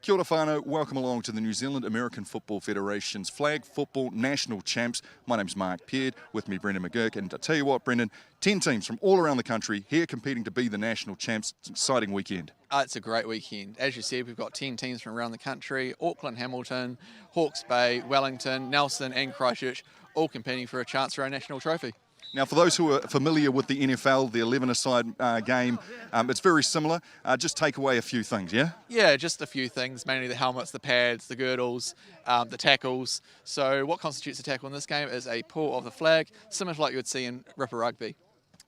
Kia ora whānau, welcome along to the New Zealand American Football Federation's Flag Football National Champs. My name's Mark Peard, with me Brendan McGurk, and I tell you what, Brendan, 10 teams from all around the country here competing to be the national champs. It's an exciting weekend. It's a great weekend. As you said, we've got 10 teams from around the country: Auckland, Hamilton, Hawke's Bay, Wellington, Nelson and Christchurch, all competing for a chance for our national trophy. Now, for those who are familiar with the NFL, the 11-a-side game, it's very similar. Just take away a few things, yeah? Yeah, just a few things, mainly the helmets, the pads, the girdles, the tackles. So what constitutes a tackle in this game is a pull of the flag, similar to like you would see in Ripper Rugby.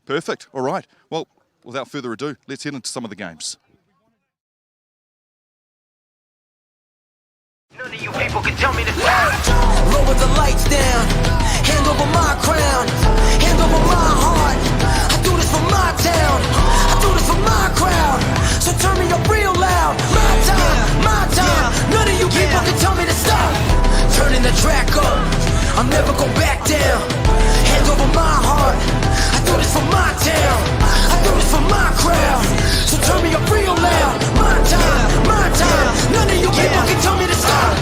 Perfect. All right. Well, without further ado, let's head into some of the games. None of you people can tell me to stop. Lower the lights down, hand over my crown, hand over my heart. I do this for my town, I do this for my crowd. So turn me up real loud. My time. None of you people can tell me to stop. Turning the track up, I'll never go back down. Hand over my heart. I do this for my town, I do this for my crowd. So turn me up real loud. My time. None of you people can tell me to stop.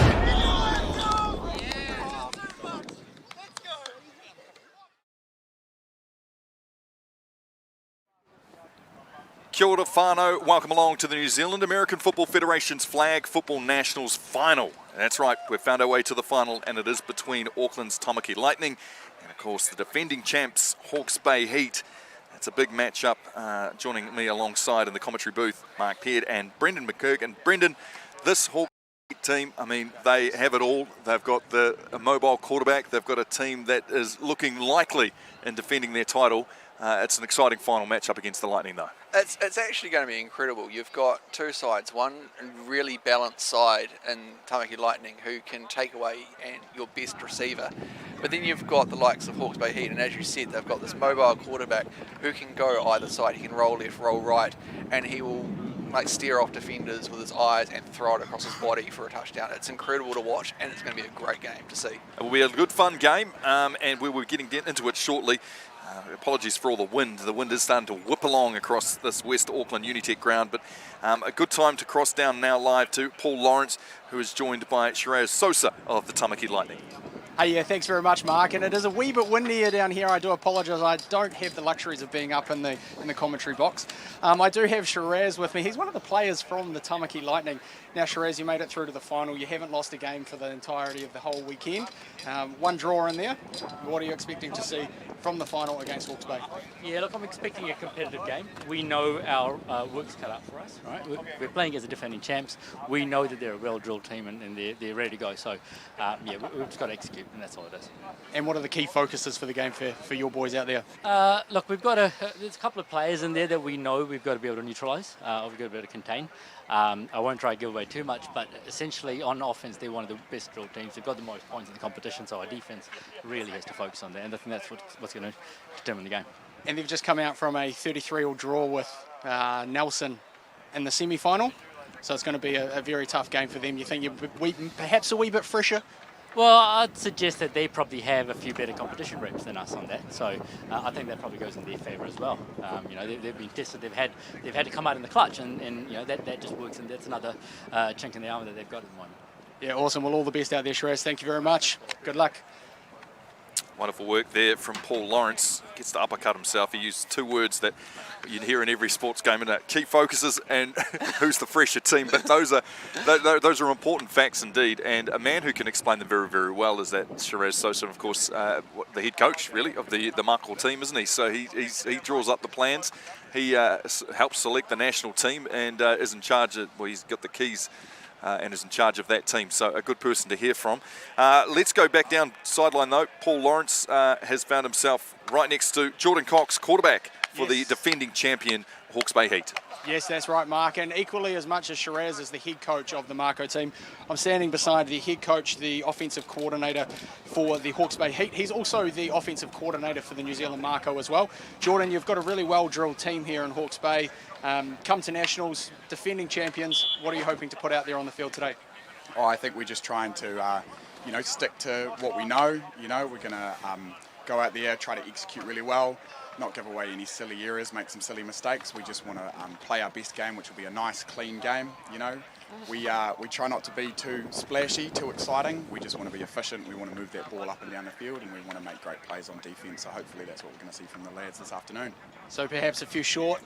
Kia ora whānau, welcome along to the New Zealand American Football Federation's Flag Football Nationals final. That's right, we've found our way to the final, and it is between Auckland's Tamaki Lightning and of course the defending champs Hawke's Bay Heat. It's a big matchup. Joining me alongside in the commentary booth, Mark Peard and Brendan McGurk. And Brendan, this Hawke's Bay team, I mean, they have it all. They've got a mobile quarterback. They've got a team that is looking likely in defending their title. It's an exciting final matchup against the Lightning, though. It's actually going to be incredible. You've got two sides, one really balanced side in Tamaki Lightning who can take away your best receiver. But then you've got the likes of Hawke's Bay Heat, and as you said, they've got this mobile quarterback who can go either side. He can roll left, roll right, and he will steer off defenders with his eyes and throw it across his body for a touchdown. It's incredible to watch, and it's going to be a great game to see. It will be a good, fun game, and we were getting into it shortly. Apologies for all the wind. The wind is starting to whip along across this West Auckland Unitec ground, but a good time to cross down now live to Paul Lawrence, who is joined by Shiraz Sosa of the Tamaki Lightning. Hey, yeah, thanks very much, Mark. And it is a wee bit windier down here. I do apologise. I don't have the luxuries of being up in the commentary box. I do have Shiraz with me. He's one of the players from the Tamaki Lightning. Now, Shiraz, you made it through to the final. You haven't lost a game for the entirety of the whole weekend. One draw in there. What are you expecting to see from the final against Hawke's Bay? Yeah, look, I'm expecting a competitive game. We know our work's cut out for us, right? We're playing as the defending champs. We know that they're a well-drilled team and they're ready to go. So, yeah, we've just got to execute, and that's all it is. And what are the key focuses for the game for your boys out there? Look, we've got there's a couple of players in there that we know we've got to be able to neutralise, we've got to be able to contain. I won't try to give away too much, but essentially on offense, they're one of the best drilled teams. They've got the most points in the competition, so our defense really has to focus on that, and I think that's what's going to determine the game. And they've just come out from a 33-all draw with Nelson in the semi-final, so it's going to be a very tough game for them. You think you're perhaps a wee bit fresher? Well, I'd suggest that they probably have a few better competition reps than us on that, so I think that probably goes in their favour as well. You know, they've been tested. They've had to come out in the clutch, and you know that just works, and that's another chink in the armour that they've got at the moment. Yeah, awesome. Well, all the best out there, Shiraz. Thank you very much. Good luck. Wonderful work there from Paul Lawrence. Gets to uppercut himself. He used two words that you'd hear in every sports game, and key focuses and who's the fresher team. But those are important facts indeed. And a man who can explain them very, very well is that Shiraz Sosa, of course, the head coach really of the Mako team, isn't he? So he draws up the plans. He helps select the national team and is in charge of. Well, he's got the keys. And is in charge of that team, so a good person to hear from. Let's go back down sideline though. Paul Lawrence has found himself right next to Jordan Cox, quarterback for the defending champion Hawke's Bay Heat. Yes, that's right, Mark. And equally as much as Shiraz is the head coach of the Mako team, I'm standing beside the head coach, the offensive coordinator for the Hawke's Bay Heat. He's also the offensive coordinator for the New Zealand Mako as well. Jordan, you've got a really well-drilled team here in Hawke's Bay. Come to Nationals, defending champions. What are you hoping to put out there on the field today? Oh, I think we're just trying to, you know, stick to what we know. You know, we're going to go out there, try to execute really well. not give away any silly errors, make some silly mistakes. We just want to play our best game, which will be a nice, clean game. You know, we try not to be too splashy, too exciting. We just want to be efficient. We want to move that ball up and down the field, and we want to make great plays on defence. So hopefully that's what we're going to see from the lads this afternoon. So perhaps a few short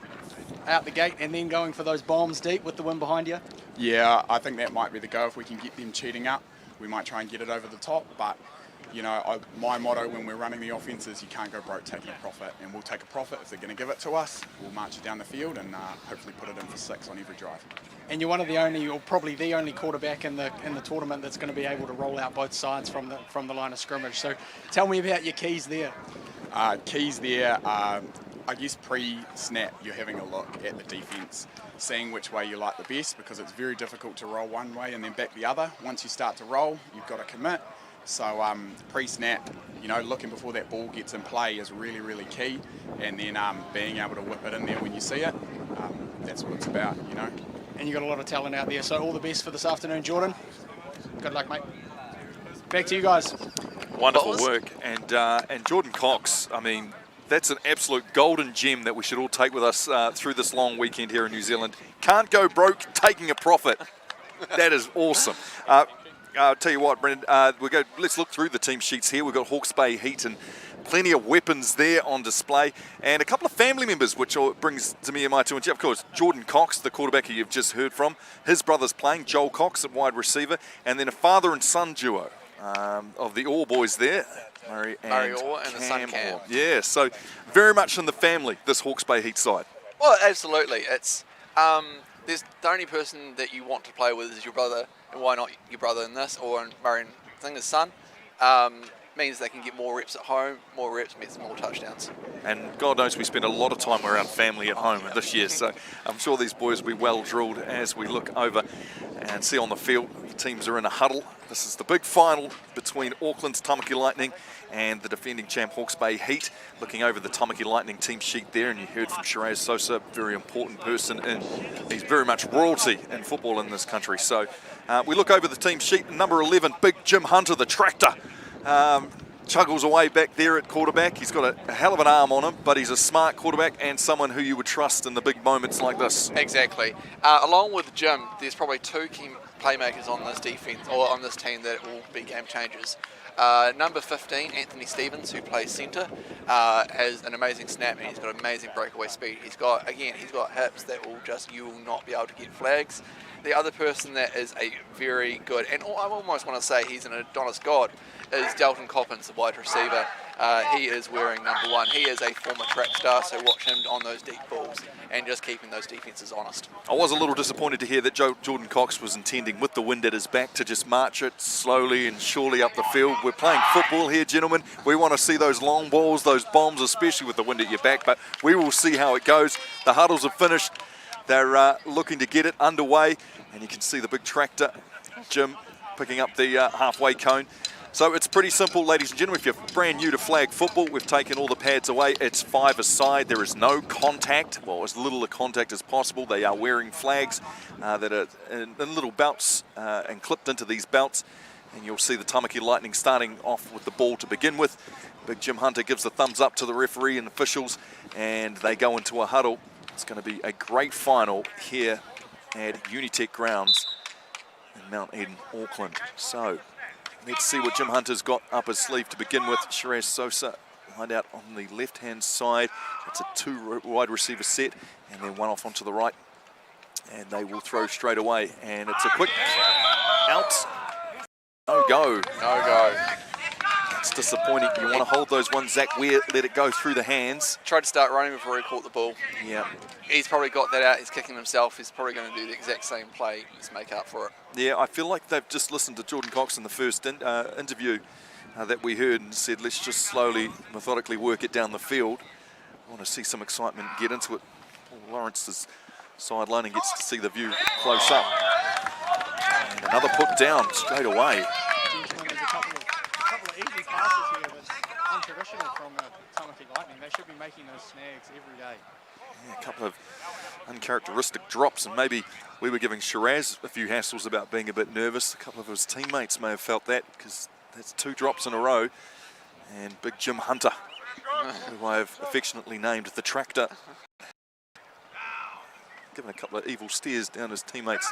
out the gate and then going for those bombs deep with the wind behind you? Yeah, I think that might be the go. If we can get them cheating up, we might try and get it over the top. But, you know, my motto when we're running the offence is you can't go broke taking a profit. And we'll take a profit if they're going to give it to us. We'll march it down the field and hopefully put it in for 6 on every drive. And you're one of the only, or probably the only quarterback in the tournament that's going to be able to roll out both sides from the line of scrimmage. So tell me about your keys there. Keys there, I guess pre-snap you're having a look at the defence, seeing which way you like the best, because it's very difficult to roll one way and then back the other. Once you start to roll, you've got to commit. So pre-snap, you know, looking before that ball gets in play is really, really key. And then being able to whip it in there when you see it, that's what it's about, you know. And you've got a lot of talent out there, so all the best for this afternoon, Jordan. Good luck, mate. Back to you guys. Wonderful work. And Jordan Cox, I mean, that's an absolute golden gem that we should all take with us through this long weekend here in New Zealand. Can't go broke taking a profit. That is awesome. I'll tell you what, Brendan, let's look through the team sheets here. We've got Hawke's Bay Heat and plenty of weapons there on display, and a couple of family members, which brings to me my two. And of course, Jordan Cox, the quarterback who you've just heard from, his brother's playing, Joel Cox at wide receiver, and then a father and son duo of the Orr boys there, Murray Orr and the son Cam. Orr. Yeah, so very much in the family, this Hawke's Bay Heat side. Well, absolutely. It's there's the only person that you want to play with is your brother, and why not your brother in this, or Murray and Thinger's son? Means they can get more reps at home, more reps means more touchdowns. And God knows we spend a lot of time around family at home this year, so I'm sure these boys will be well drilled as we look over and see on the field. The teams are in a huddle. This is the big final between Auckland's Tamaki Lightning and the defending champ Hawke's Bay Heat. Looking over the Tamaki Lightning team sheet there, and you heard from Shiraz Sosa, very important person, and he's very much royalty in football in this country. So we look over the team sheet. Number 11, Big Jim Hunter, the tractor. Chuggles away back there at quarterback. He's got a hell of an arm on him, but he's a smart quarterback and someone who you would trust in the big moments like this. Exactly. Along with Jim, there's probably 2 key playmakers on this defense or on this team that will be game changers. Number 15, Anthony Stevens, who plays centre, has an amazing snap and he's got amazing breakaway speed. He's got hips that you will not be able to get flags. The other person that is a very good, and I almost want to say he's an Adonis God, is Dalton Coppins, the wide receiver. He is wearing number 1. He is a former track star, so watch him on those deep balls and just keeping those defences honest. I was a little disappointed to hear that Jordan Cox was intending, with the wind at his back, to just march it slowly and surely up the field. We're playing football here, gentlemen. We want to see those long balls, those bombs, especially with the wind at your back, but we will see how it goes. The huddles are finished. They're looking to get it underway, and you can see the big tractor, Jim, picking up the halfway cone. So it's pretty simple, ladies and gentlemen. If you're brand new to flag football, we've taken all the pads away. It's 5 aside. There is no contact, well, as little contact as possible. They are wearing flags that are in little belts and clipped into these belts. And you'll see the Tamaki Lightning starting off with the ball to begin with. Big Jim Hunter gives the thumbs up to the referee and officials, and they go into a huddle. It's going to be a great final here at Unitech Grounds in Mount Eden, Auckland. So let's see what Jim Hunter's got up his sleeve to begin with. Shiraz Sosa lined out on the left-hand side. It's a 2 wide receiver set, and then 1 off onto the right. And they will throw straight away. And it's a quick out. No go. No go. It's disappointing. You want to hold those ones, Zach Weir, let it go through the hands. Tried to start running before he caught the ball. Yeah. He's probably got that out. He's kicking himself. He's probably going to do the exact same play. Just make up for it. Yeah, I feel like they've just listened to Jordan Cox in the first interview that we heard and said, let's just slowly, methodically work it down the field. I want to see some excitement, get into it. Paul Lawrence is sideline and gets to see the view close up. And another put down straight away. Easy passes here, but untraditional from Tamaki Lightning. They should be making those snags every day. Yeah, a couple of uncharacteristic drops, and maybe we were giving Shiraz a few hassles about being a bit nervous. A couple of his teammates may have felt that, because that's 2 drops in a row. And Big Jim Hunter who I have affectionately named the Tractor. Giving a couple of evil stares down his teammates.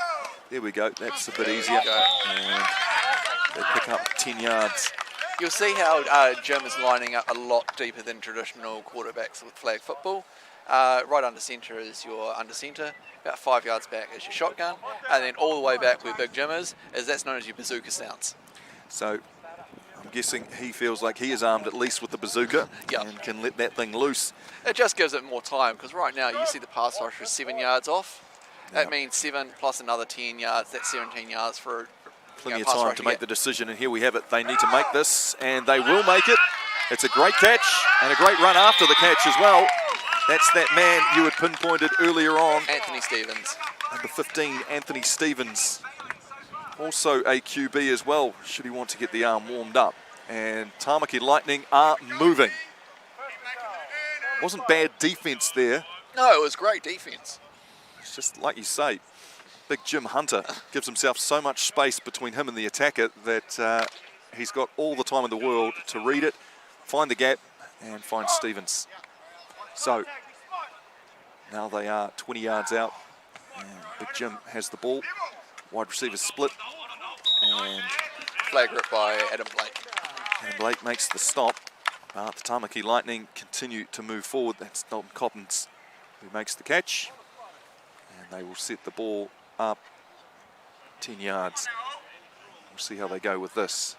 There we go, that's a bit easier. And they pick up 10 yards. You'll see how Jim is lining up a lot deeper than traditional quarterbacks with flag football. Right under centre is your under centre, about 5 yards back is your shotgun, and then all the way back where Big Jim is that's known as your bazooka stance. So I'm guessing he feels like he is armed at least with the bazooka and can let that thing loose. It just gives it more time, because right now you see the pass rusher is 7 yards off. That means 7 plus another 10 yards, that's 17 yards for plenty of time to make the decision, and here we have it. They need to make this, and they will make it. It's a great catch and a great run after the catch as well. That's that man you had pinpointed earlier on. Anthony Stevens. Number 15, Anthony Stevens. Also a QB as well, should he want to get the arm warmed up. And Tamaki Lightning are moving. Wasn't bad defense there. No, it was great defense. It's just like you say, Big Jim Hunter gives himself so much space between him and the attacker that he's got all the time in the world to read it, find the gap, and find Stevens. So now they are 20 yards out, and Big Jim has the ball. Wide receiver split, and flag rip by Adam Blake. Adam Blake makes the stop. But the Tamaki Lightning continue to move forward. That's Dalton Coppins who makes the catch, and they will set the ball up 10 yards. We'll see how they go with this.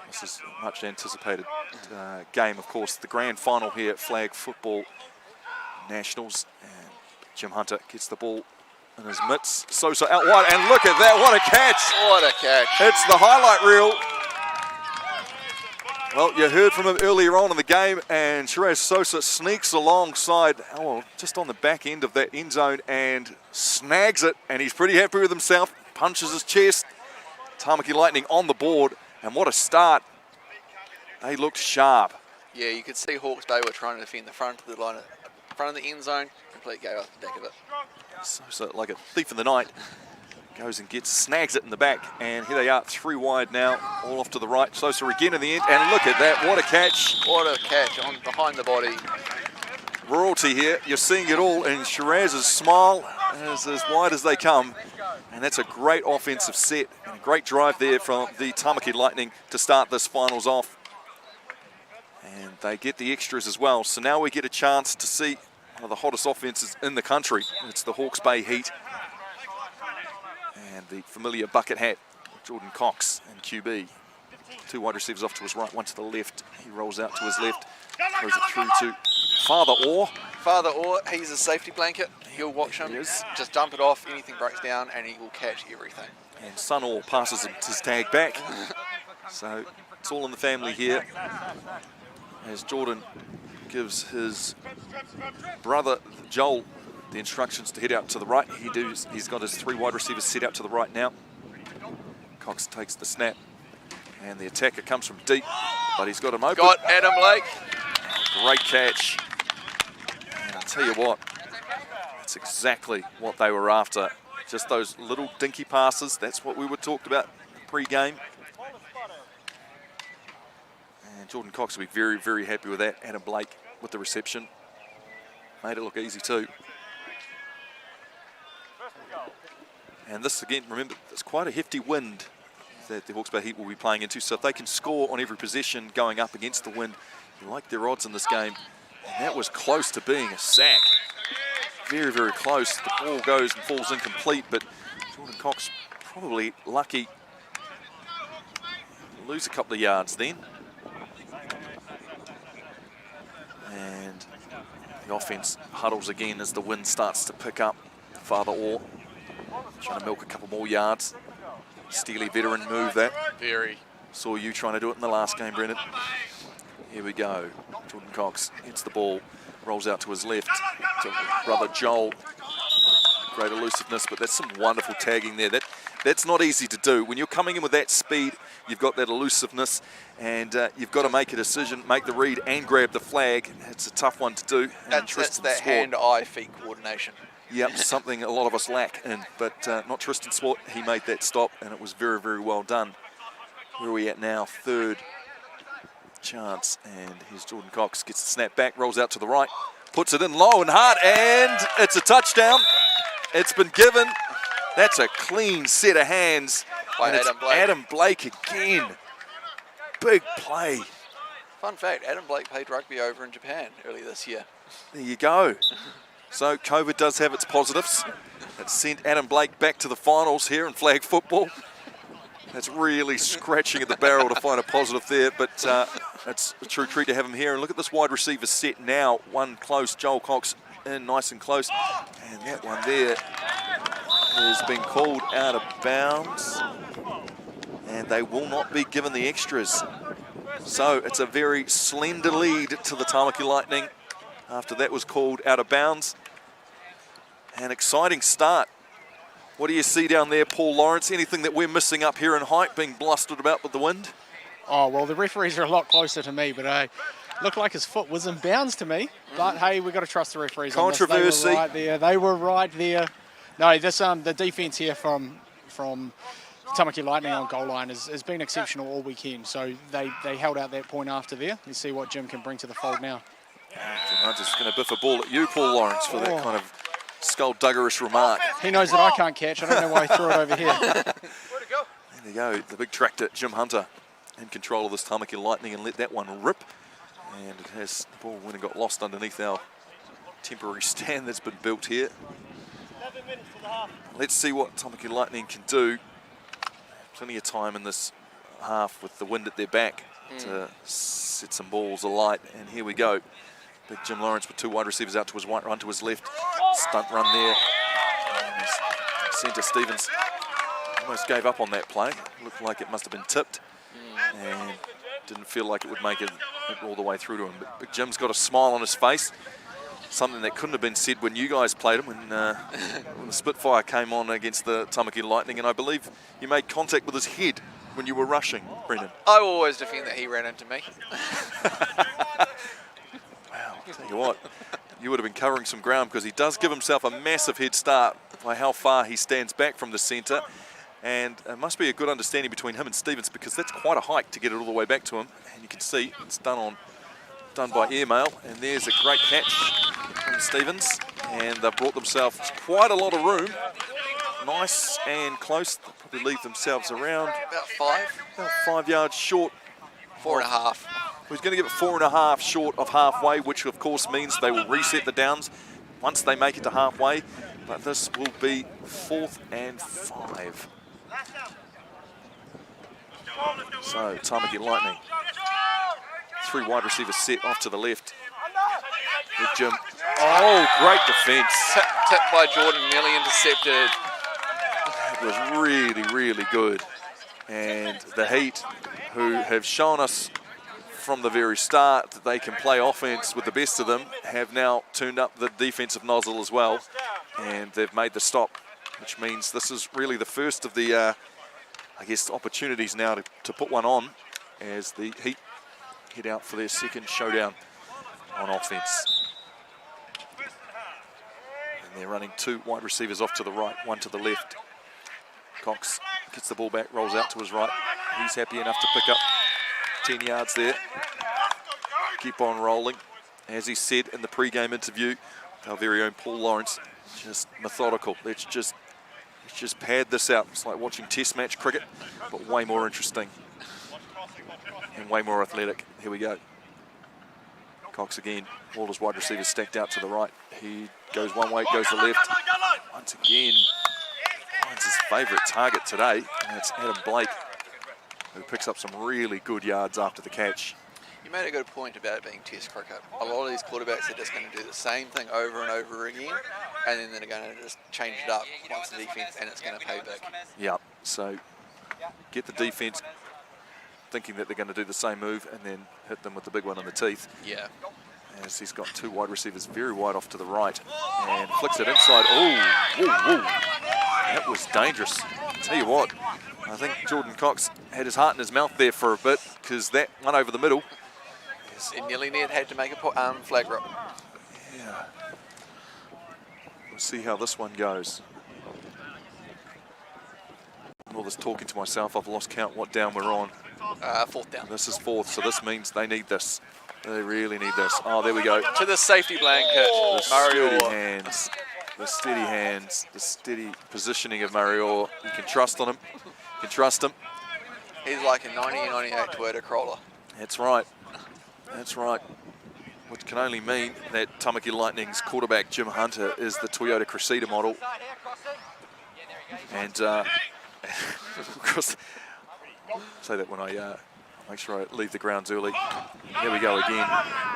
This is a much anticipated game, of course, the grand final here at Flag Football Nationals, and Jim Hunter gets the ball in his mitts. Sosa out wide, and look at that, what a catch! What a catch. It's the highlight reel. Well, you heard from him earlier on in the game, and Shiraz Sosa sneaks alongside, just on the back end of that end zone, and snags it, and he's pretty happy with himself, punches his chest. Tamaki Lightning on the board, and what a start. They looked sharp. Yeah, you could see Hawke's Bay were trying to defend the front of the line, front of the end zone, complete gave up the back of it. So like a thief in the night, goes and snags it in the back, and here they are, 3 wide now, all off to the right. Sosa again in the end, and look at that, what a catch. What a catch on behind the body. Royalty here, you're seeing it all, and Shiraz's smile is as wide as they come, and that's a great offensive set, and a great drive there from the Tamaki Lightning to start this finals off. And they get the extras as well, so now we get a chance to see one of the hottest offenses in the country. It's the Hawke's Bay Heat. And the familiar bucket hat, Jordan Cox and QB. 2 wide receivers off to his right, 1 to the left. He rolls out to his left, throws it through to Father Orr. Father Orr, he's a safety blanket. He'll watch him, just dump it off, anything breaks down, and he will catch everything. And Son Orr passes his tag back. So it's all in the family here, as Jordan gives his brother Joel the instructions to head out to the right. He's got his 3 wide receivers set out to the right now. Cox takes the snap, and the attacker comes from deep, but he's got him open. Got Adam Blake. Great catch. And I'll tell you what, that's exactly what they were after. Just those little dinky passes. That's what we were talked about pre-game. And Jordan Cox will be very, very happy with that. Adam Blake with the reception. Made it look easy too. And this again, remember, it's quite a hefty wind that the Hawke's Bay Heat will be playing into. So if they can score on every possession going up against the wind, you like their odds in this game. And that was close to being a sack. Very, very close. The ball goes and falls incomplete, but Jordan Cox probably lucky. Lose a couple of yards then. And the offense huddles again as the wind starts to pick up. Father Orr trying to milk a couple more yards. Steely veteran move that. Very. Saw you trying to do it in the last game, Brendan. Here we go. Jordan Cox hits the ball, rolls out to his left to brother Joel. Great elusiveness, but that's some wonderful tagging there. That's not easy to do. When you're coming in with that speed, you've got that elusiveness, and you've got to make a decision, make the read, and grab the flag. It's a tough one to do. That's that hand-eye-feet coordination. Yep, something a lot of us lack in, but not Tristan Sport. He made that stop, and it was very, very well done. Where are we at now? Third chance, and here's Jordan Cox, gets the snap back, rolls out to the right, puts it in low and hard, and it's a touchdown. It's been given. That's a clean set of hands. By And it's Adam Blake. Adam Blake again. Big play. Fun fact, Adam Blake played rugby over in Japan early this year. There you go. So COVID does have its positives. It sent Adam Blake back to the finals here in flag football. That's really scratching at the barrel to find a positive there, but it's a true treat to have him here. And look at this wide receiver set now. One close, Joel Cox in nice and close. And that one there has been called out of bounds. And they will not be given the extras. So it's a very slender lead to the Tamaki Lightning after that was called out of bounds. An exciting start. What do you see down there, Paul Lawrence? Anything that we're missing up here in height, being blustered about with the wind? Oh, well, the referees are a lot closer to me, but looked like his foot was in bounds to me. But, hey, we've got to trust the referees on this. Controversy. They were right there. They were right there. No, this the defence here from Tamaki Lightning on goal line has been exceptional all weekend. So they held out that point after there. Let's see what Jim can bring to the fold now. I'm just going to biff a ball at you, Paul Lawrence, for that kind of skullduggerous remark. He knows that I can't catch. I don't know why he threw it over here. There you go, the big tractor, Jim Hunter, in control of this Tamaki Lightning and let that one rip. And it has, the ball went and got lost underneath our temporary stand that's been built here. Let's see what Tamaki Lightning can do. Plenty of time in this half with the wind at their back to set some balls alight. And here we go. Big Jim Lawrence with two wide receivers out to his right, run to his left. Stunt run there. And centre Stevens almost gave up on that play. Looked like it must have been tipped. And didn't feel like it would make it all the way through to him. But Big Jim's got a smile on his face. Something that couldn't have been said when you guys played him, when the Spitfire came on against the Tamaki Lightning. And I believe you made contact with his head when you were rushing, Brendan. I will always defend that he ran into me. I'll tell you what, you would have been covering some ground, because he does give himself a massive head start by how far he stands back from the centre. And it must be a good understanding between him and Stevens, because that's quite a hike to get it all the way back to him. And you can see it's done by airmail. And there's a great catch from Stevens. And they've brought themselves quite a lot of room. Nice and close. They'll probably leave themselves around About 5 yards short. 4.5. He's going to give it 4.5 short of halfway, which of course means they will reset the downs once they make it to halfway. But this will be 4th and 5. So Tamaki Lightning, 3 wide receivers set off to the left. Big Jim. Oh, great defence. Tipped by Jordan, nearly intercepted. It was really, really good. And the Heat, who have shown us from the very start that they can play offense with the best of them, have now tuned up the defensive nozzle as well, and they've made the stop, which means this is really the first of the, I guess, opportunities now to put one on as the Heat head out for their second showdown on offense. And they're running 2 wide receivers off to the right, 1 to the left. Cox gets the ball back, rolls out to his right. He's happy enough to pick up 10 yards there. Keep on rolling. As he said in the pre-game interview, our very own Paul Lawrence, just methodical. Let's just pad this out. It's like watching test match cricket, but way more interesting and way more athletic. Here we go. Cox again. All his wide receivers stacked out to the right. He goes one way, goes to the left. Once again, finds his favourite target today, and it's Adam Blake, who picks up some really good yards after the catch. You made a good point about it being test cricket. A lot of these quarterbacks are just going to do the same thing over and over again, and then they're going to just change it up once the defense, and it's going to pay big. Yeah, so get the defense thinking that they're going to do the same move and then hit them with the big one in the teeth. Yeah. As he's got 2 wide receivers very wide off to the right and flicks it inside. Oh, that was dangerous. Tell you what, I think Jordan Cox had his heart in his mouth there for a bit, because that one over the middle. It nearly had to make a flag rip. Yeah. We'll see how this one goes. all this talking to myself, I've lost count what down we're on. 4th down. This is 4th, so this means they need this. They really need this. Oh, there we go. To the safety blanket, The Mario. steady hands, the steady hands, the steady positioning of Mario. You can trust on him. You can trust him. He's like a 1998 Toyota Corolla. That's right. That's right. Which can only mean that Tamaki Lightning's quarterback, Jim Hunter, is the Toyota Cressida model. And of course, say that when I make sure I leave the grounds early. Here we go again.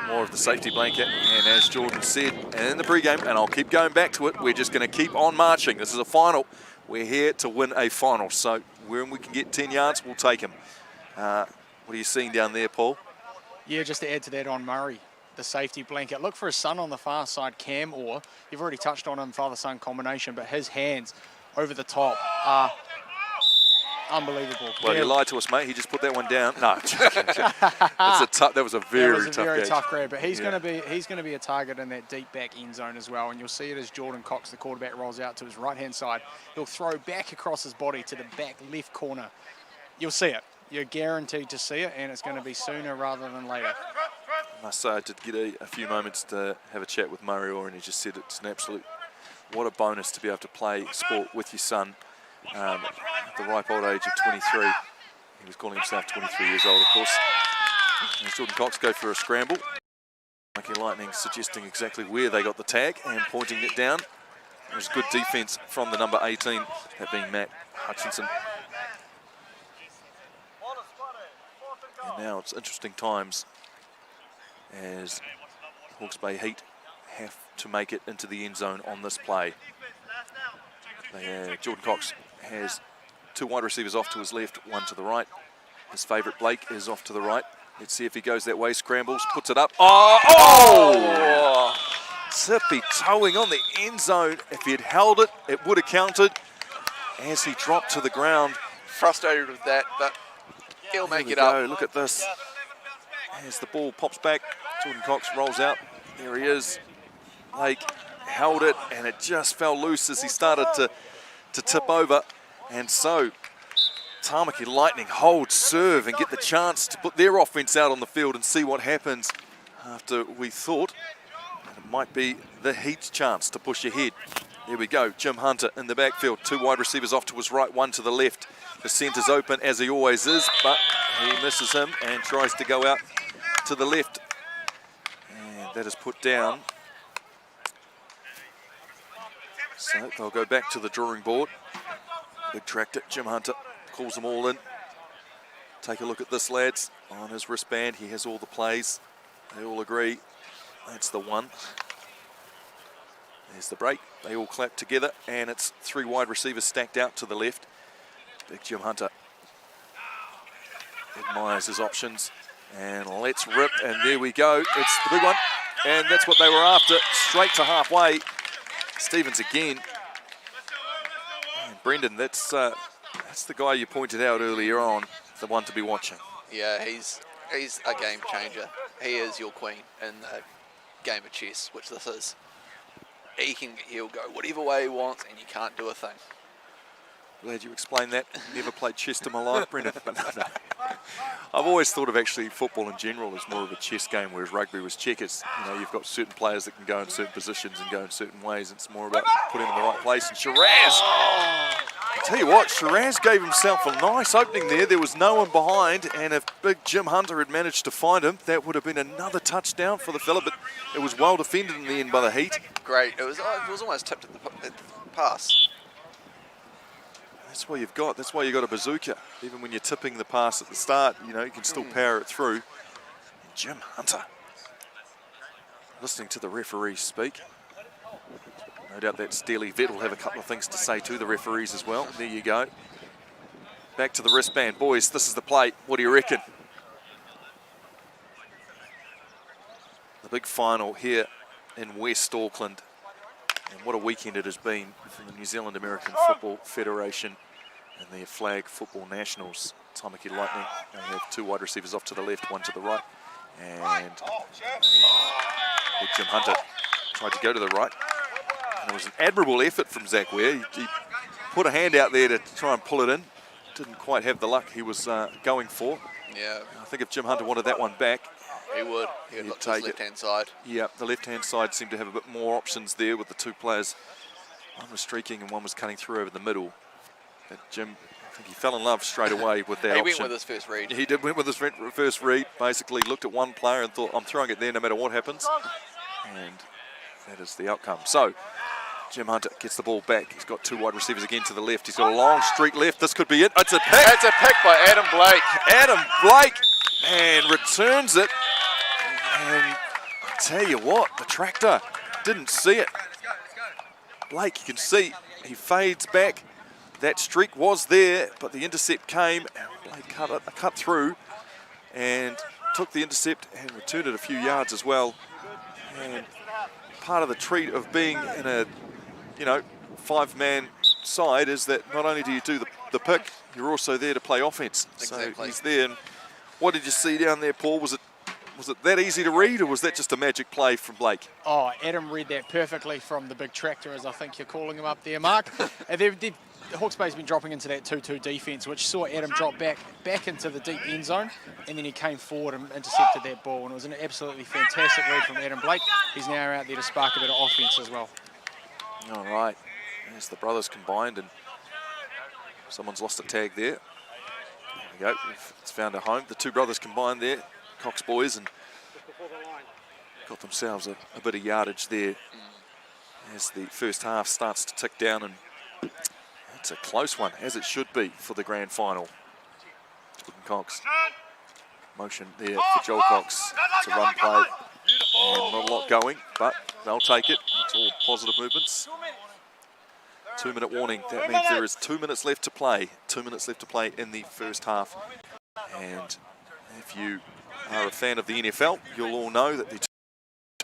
More of the safety blanket. And as Jordan said in the pregame, and I'll keep going back to it, we're just going to keep on marching. This is a final. We're here to win a final. So when we can get 10 yards, we'll take them. What are you seeing down there, Paul? Yeah, just to add to that on Murray, the safety blanket. Look for his son on the far side, Cam, or you've already touched on him, father-son combination, but his hands over the top are unbelievable. Well, you lied to us, mate. He just put that one down. No, that was a very tough grab, but he's going to be a target in that deep back end zone as well. And you'll see it as Jordan Cox, the quarterback, rolls out to his right-hand side. He'll throw back across his body to the back left corner. You'll see it. You're guaranteed to see it, and it's going to be sooner rather than later. I must say, I did get a few moments to have a chat with Mario, and he just said it's an absolute, what a bonus to be able to play sport with your son at the ripe old age of 23. He was calling himself 23 years old, of course. And Jordan Cox go for a scramble. Tamaki Lightning suggesting exactly where they got the tag and pointing it down. It was good defense from the number 18, that being Matt Hutchinson. And now it's interesting times as Hawke's Bay Heat have to make it into the end zone on this play. Jordan Cox has 2 wide receivers off to his left, 1 to the right. His favourite Blake is off to the right. Let's see if he goes that way, scrambles, puts it up. Oh! Tippy toeing on the end zone. If he had held it, it would have counted as he dropped to the ground. Frustrated with that, but he'll make it up. Look at this. As the ball pops back, Jordan Cox rolls out. There he is. Blake held it, and it just fell loose as he started to tip over. And so Tamaki Lightning hold serve and get the chance to put their offense out on the field and see what happens after we thought it might be the Heat's chance to push ahead. There we go, Jim Hunter in the backfield. 2 wide receivers off to his right, 1 to the left. The centre's open as he always is, but he misses him and tries to go out to the left. And that is put down. So they'll go back to the drawing board. Big tractor, Jim Hunter calls them all in. Take a look at this, lads. On his wristband, he has all the plays. They all agree. That's the one. There's the break. They all clap together, and it's 3 wide receivers stacked out to the left. Big Jim Hunter admires his options, and let's rip, and there we go. It's the big one, and that's what they were after. Straight to halfway. Stevens again. And Brendan, that's the guy you pointed out earlier on, the one to be watching. Yeah, he's a game changer. He is your queen in a game of chess, which this is. He'll go whatever way he wants, and you can't do a thing. Glad you explained that. Never played chess in my life, Brendan. But no. I've always thought of actually football in general as more of a chess game, whereas rugby was checkers. You know, you've got certain players that can go in certain positions and go in certain ways. It's more about putting them in the right place. And Shiraz, I tell you what, Shiraz gave himself a nice opening there. There was no one behind, and if big Jim Hunter had managed to find him, that would have been another touchdown for the fella. But it was well defended in the end by the Heat. Great. It was almost tipped at the pass. That's what you've got. That's why you got a bazooka. Even when you're tipping the pass at the start, you know, you can still power it through. And Jim Hunter, listening to the referees speak. No doubt that Steely Vet will have a couple of things to say to the referees as well. There you go. Back to the wristband. Boys, this is the play. What do you reckon? The big final here in West Auckland. And what a weekend it has been for the New Zealand American Football Federation and their flag football nationals. Tamaki Lightning, they have 2 wide receivers off to the left, 1 to the right. And big Jim Hunter tried to go to the right. And it was an admirable effort from Zach Ware. He put a hand out there to try and pull it in. didn't quite have the luck he was going for. Yeah, I think if Jim Hunter wanted that one back, he would. He would look to his take it. left-hand side. Yeah, the left-hand side seemed to have a bit more options there with the two players. One was streaking and one was cutting through over the middle. But Jim, I think he fell in love straight away with that He option. went with his first read. He did went with his first read, basically looked at one player and thought, I'm throwing it there no matter what happens. And that is the outcome. So, Jim Hunter gets the ball back. He's got two wide receivers again to the left. He's got a long streak left. This could be it. It's a pick. That's a pick by Adam Blake. Adam Blake, and returns it. And I tell you what, the tractor didn't see it. Blake, you can see, he fades back. That streak was there, but the intercept came. And Blake cut through and took the intercept and returned it a few yards as well. And part of the treat of being in a, five-man side is that not only do you do the pick, you're also there to play offense. Exactly. So he's there. And what did you see down there, Paul? Was it that easy to read, or was that just a magic play from Blake? Oh, Adam read that perfectly from the big tractor, as I think you're calling him up there, Mark. And Hawke's Bay's been dropping into that 2-2 defence, which saw Adam drop back into the deep end zone, and then he came forward and intercepted that ball. And it was an absolutely fantastic read from Adam Blake. He's now out there to spark a bit of offence as well. All right. As the brothers combined, and someone's lost a tag there. There we go. It's found a home. The two brothers combined there, Cox boys, and got themselves a bit of yardage there as the first half starts to tick down, and it's a close one, as it should be for the grand final. Jordan Cox. Motion there for Joel Cox to run play. And not a lot going, but they'll take it. It's all positive movements. 2-minute warning. That means there is 2 minutes left to play. 2 minutes left to play in the first half. And if you are a fan of the NFL, you'll all know that it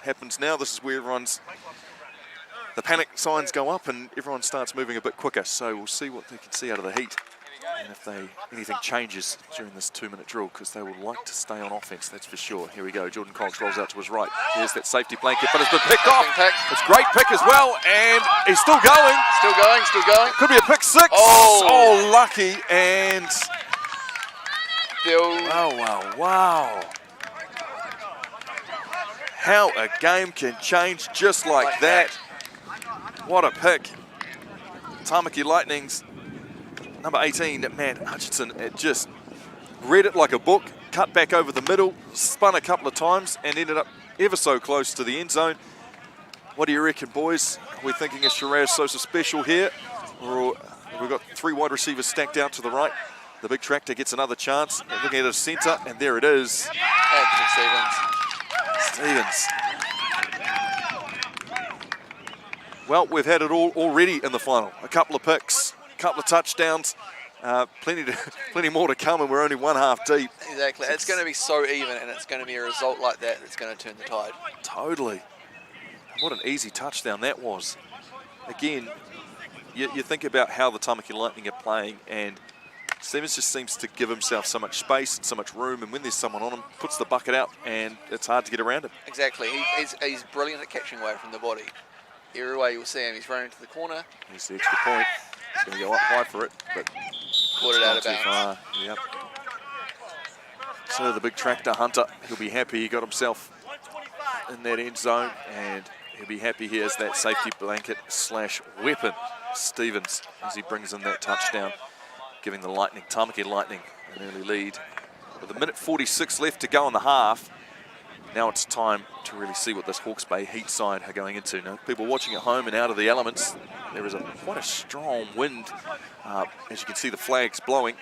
happens now. This is where the panic signs go up and everyone starts moving a bit quicker. So we'll see what they can see out of the heat, and if anything changes during this 2-minute drill, because they would like to stay on offense, that's for sure. Here we go. Jordan Cox rolls out to his right. Here's that safety blanket, but it's been picked off. It's a great pick as well, and he's still going. Still going. Could be a pick six. Oh, lucky, and wow. How a game can change just like that. What a pick. Tamaki Lightning's number 18, Matt Hutchinson, it just read it like a book, cut back over the middle, spun a couple of times, and ended up ever so close to the end zone. What do you reckon, boys? Are we thinking of Shiraz Sosa special here? Or we've got three wide receivers stacked out to the right. The big tractor gets another chance. They're looking at his centre, and there it is. Stevens. Well, we've had it all already in the final. A couple of picks, a couple of touchdowns, plenty more to come, and we're only one half deep. Exactly. It's going to be so even, and it's going to be a result like that that's going to turn the tide. Totally. What an easy touchdown that was. Again, you think about how the Tamaki Lightning are playing, and Stevens just seems to give himself so much space, so much room, and when there's someone on him, puts the bucket out, and it's hard to get around him. Exactly. He's brilliant at catching away from the body. Every way you'll see him, he's running to the corner. Here's the extra point. He's going to go up high for it, but caught it out of bounds. Yep. So the big tractor Hunter, he'll be happy he got himself in that end zone, and he'll be happy he has that safety blanket / weapon, Stevens, as he brings in that touchdown, giving the Tamaki Lightning an early lead. With 1:46 left to go in the half, now it's time to really see what this Hawke's Bay Heat side are going into. Now, people watching at home and out of the elements, there is quite a strong wind. As you can see, the flag's blowing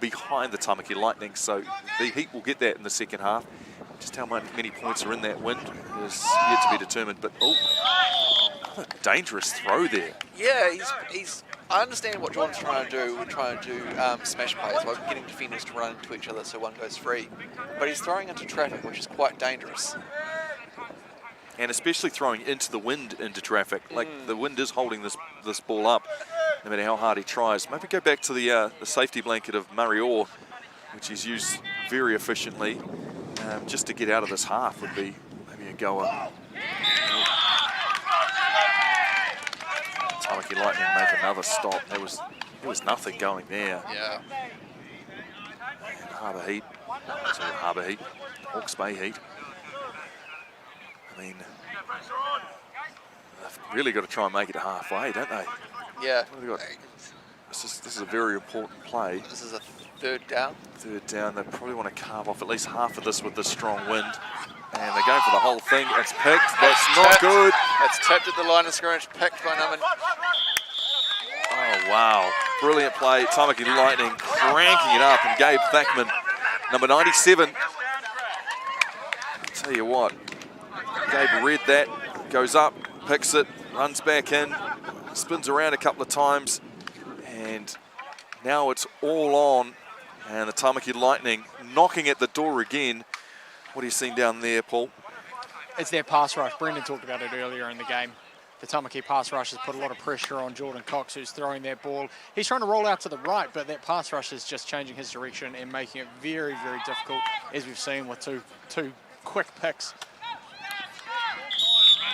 behind the Tamaki Lightning, so the Heat will get that in the second half. Just how many points are in that wind is yet to be determined, but another dangerous throw there. Yeah, I understand what John's trying to do. We're trying to do smash plays by getting defenders to run into each other so one goes free. But he's throwing into traffic, which is quite dangerous. And especially throwing into the wind into traffic. Like, the wind is holding this ball up, no matter how hard he tries. Maybe go back to the safety blanket of Murray Orr, which he's used very efficiently, just to get out of this half would be maybe a goer. Tamaki Lightning make another stop. That was There was nothing going there. Yeah. Harbour Heat, Hawke's Bay Heat. I mean, they've really got to try and make it halfway, don't they? Yeah. What have they got? This is a very important play. This is a third down. Third down, they probably want to carve off at least half of this with this strong wind. And they're going for the whole thing. It's picked. That's not good. It's tipped at the line of scrimmage, picked by number. Oh, wow. Brilliant play. Tamaki Lightning cranking it up. And Gabe Thackman, number 97. I'll tell you what. Gabe read that. Goes up, picks it, runs back in, spins around a couple of times. And now it's all on. And the Tamaki Lightning knocking at the door again. What are you seeing down there, Paul? It's their pass rush. Brendan talked about it earlier in the game. The Tamaki pass rush has put a lot of pressure on Jordan Cox, who's throwing that ball. He's trying to roll out to the right, but that pass rush is just changing his direction and making it very, very difficult, as we've seen with two quick picks.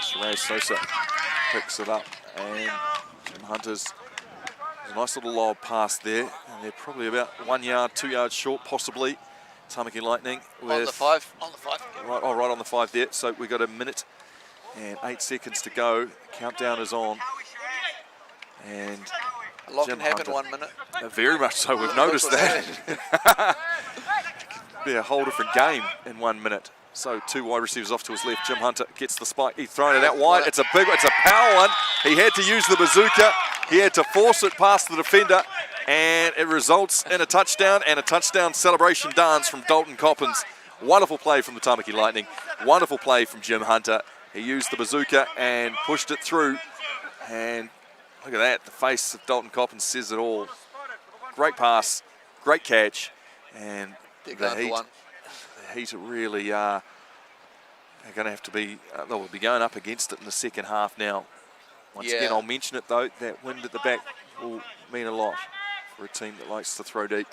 Shiraz Sosa picks it up, and Jim Hunter's a nice little lob pass there, and they're probably about 1 yard, 2 yards short, possibly. Tamaki Lightning with On the 5. right on the 5 there. So we've got a minute and 8 seconds to go. Countdown is on, and A lot Jim can happen Hunter, 1 minute. very much so. We've noticed that. Be a whole different game in 1 minute. So 2 wide receivers off to his left. Jim Hunter gets the spike. He's thrown it out wide. It's a power one. He had to use the bazooka. He had to force it past the defender, and it results in a touchdown and a touchdown celebration dance from Dalton Coppins. Wonderful play from the Tamaki Lightning. Wonderful play from Jim Hunter. He used the bazooka and pushed it through. And look at that. The face of Dalton Coppins says it all. Great pass. Great catch. And the Heat really are going to have to be, they'll be going up against it in the second half now. Once again, I'll mention it though, that wind at the back will mean a lot for a team that likes to throw deep.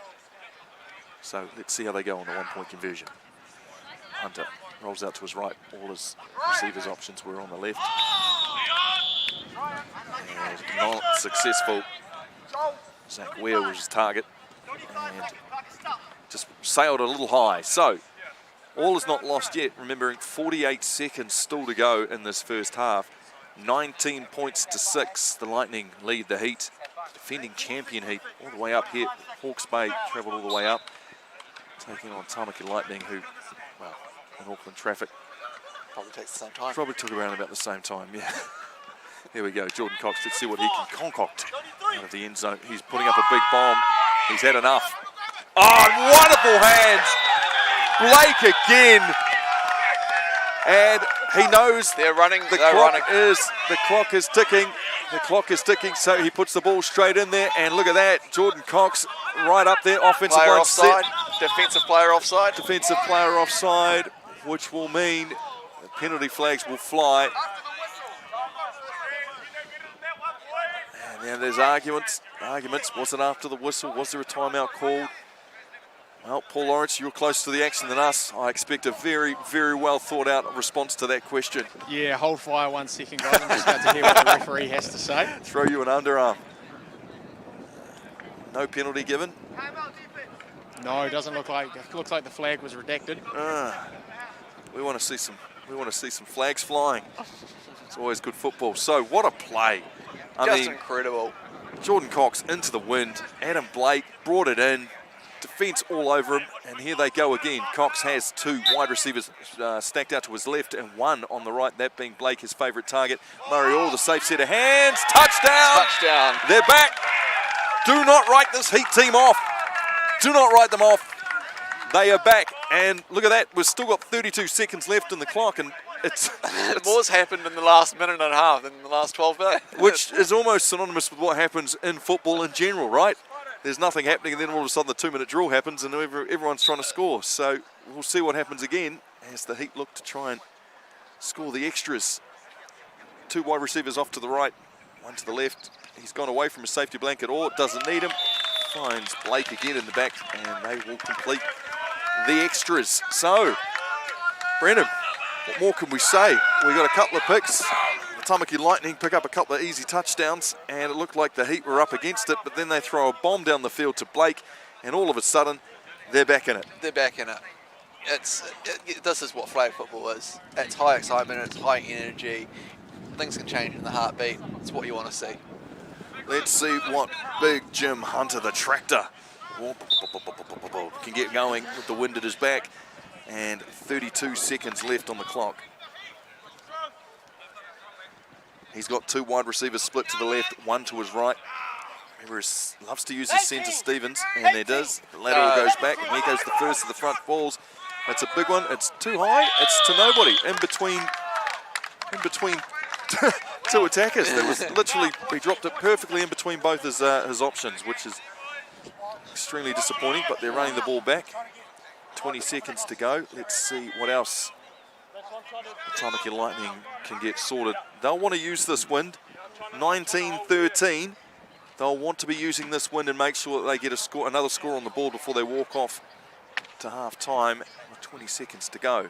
So let's see how they go on the 1 point conversion. Hunter rolls out to his right. All his receivers options were on the left. And not successful. Zach Ware was his target. And just sailed a little high. So all is not lost yet. Remembering 48 seconds still to go in this first half. 19 points to 6. The Lightning lead the Heat. Defending champion Heat all the way up here. Hawke's Bay travelled all the way up. Taking on Tamaki Lightning, who, well, in Auckland traffic. Probably takes the same time. Probably took around about the same time, yeah. Here we go. Jordan Cox, let's see what he can concoct out of the end zone. He's putting up a big bomb. He's had enough. Oh, wonderful hands. Blake again. And he knows They're running. the clock is ticking. The clock is ticking, so he puts the ball straight in there. And look at that. Jordan Cox right up there. Offensive Player line offside. set. Defensive player offside. Defensive player offside, which will mean the penalty flags will fly. And now there's arguments. Was it after the whistle? Was there a timeout called? Well, Paul Lawrence, you're closer to the action than us. I expect a very, very well thought out response to that question. Yeah, hold fire 1 second, guys. I'm just about to hear what the referee has to say. Throw you an underarm. No penalty given. No, it doesn't look like. It looks like the flag was redacted. We want to see some. We want to see some flags flying. It's always good football. So what a play! I mean, incredible. Jordan Cox into the wind. Adam Blake brought it in. Defense all over him, and here they go again. Cox has 2 wide receivers stacked out to his left and 1 on the right, that being Blake, his favourite target. Murray All, the safe set of hands. Touchdown! Touchdown. They're back. Do not write this Heat team off. Do not write them off. They are back, and look at that. We've still got 32 seconds left in the clock, and it's More's happened in the last minute and a half than in the last 12 minutes. which is almost synonymous with what happens in football in general, right? There's nothing happening, and then all of a sudden the 2-minute drill happens, and everyone's trying to score. So we'll see what happens again as the Heat look to try and score the extras. 2 wide receivers off to the right, 1 to the left. He's gone away from his safety blanket, or doesn't need him. Finds Blake again in the back, and they will complete the extras. So, Brendan, what more can we say? We got a couple of picks. The Tamaki Lightning pick up a couple of easy touchdowns, and it looked like the Heat were up against it, but then they throw a bomb down the field to Blake, and all of a sudden, they're back in it. They're back in it. This is what flag football is. It's high excitement, it's high energy. Things can change in the heartbeat. It's what you want to see. Let's see what big Jim Hunter, the tractor, can get going with the wind at his back, and 32 seconds left on the clock. He's got 2 wide receivers split to the left, 1 to his right. Remember, he loves to use his centre, Stevens, and there does. The lateral goes back, and here goes the first of the front balls. That's a big one. It's too high. It's to nobody. In between 2 attackers. That was literally, he dropped it perfectly in between both his options, which is extremely disappointing, but they're running the ball back. 20 seconds to go. Let's see what else the Tamaki Lightning can get sorted. They'll want to use this wind. 19-13. They'll want to be using this wind and make sure that they get another score on the board before they walk off to half time. 20 seconds to go.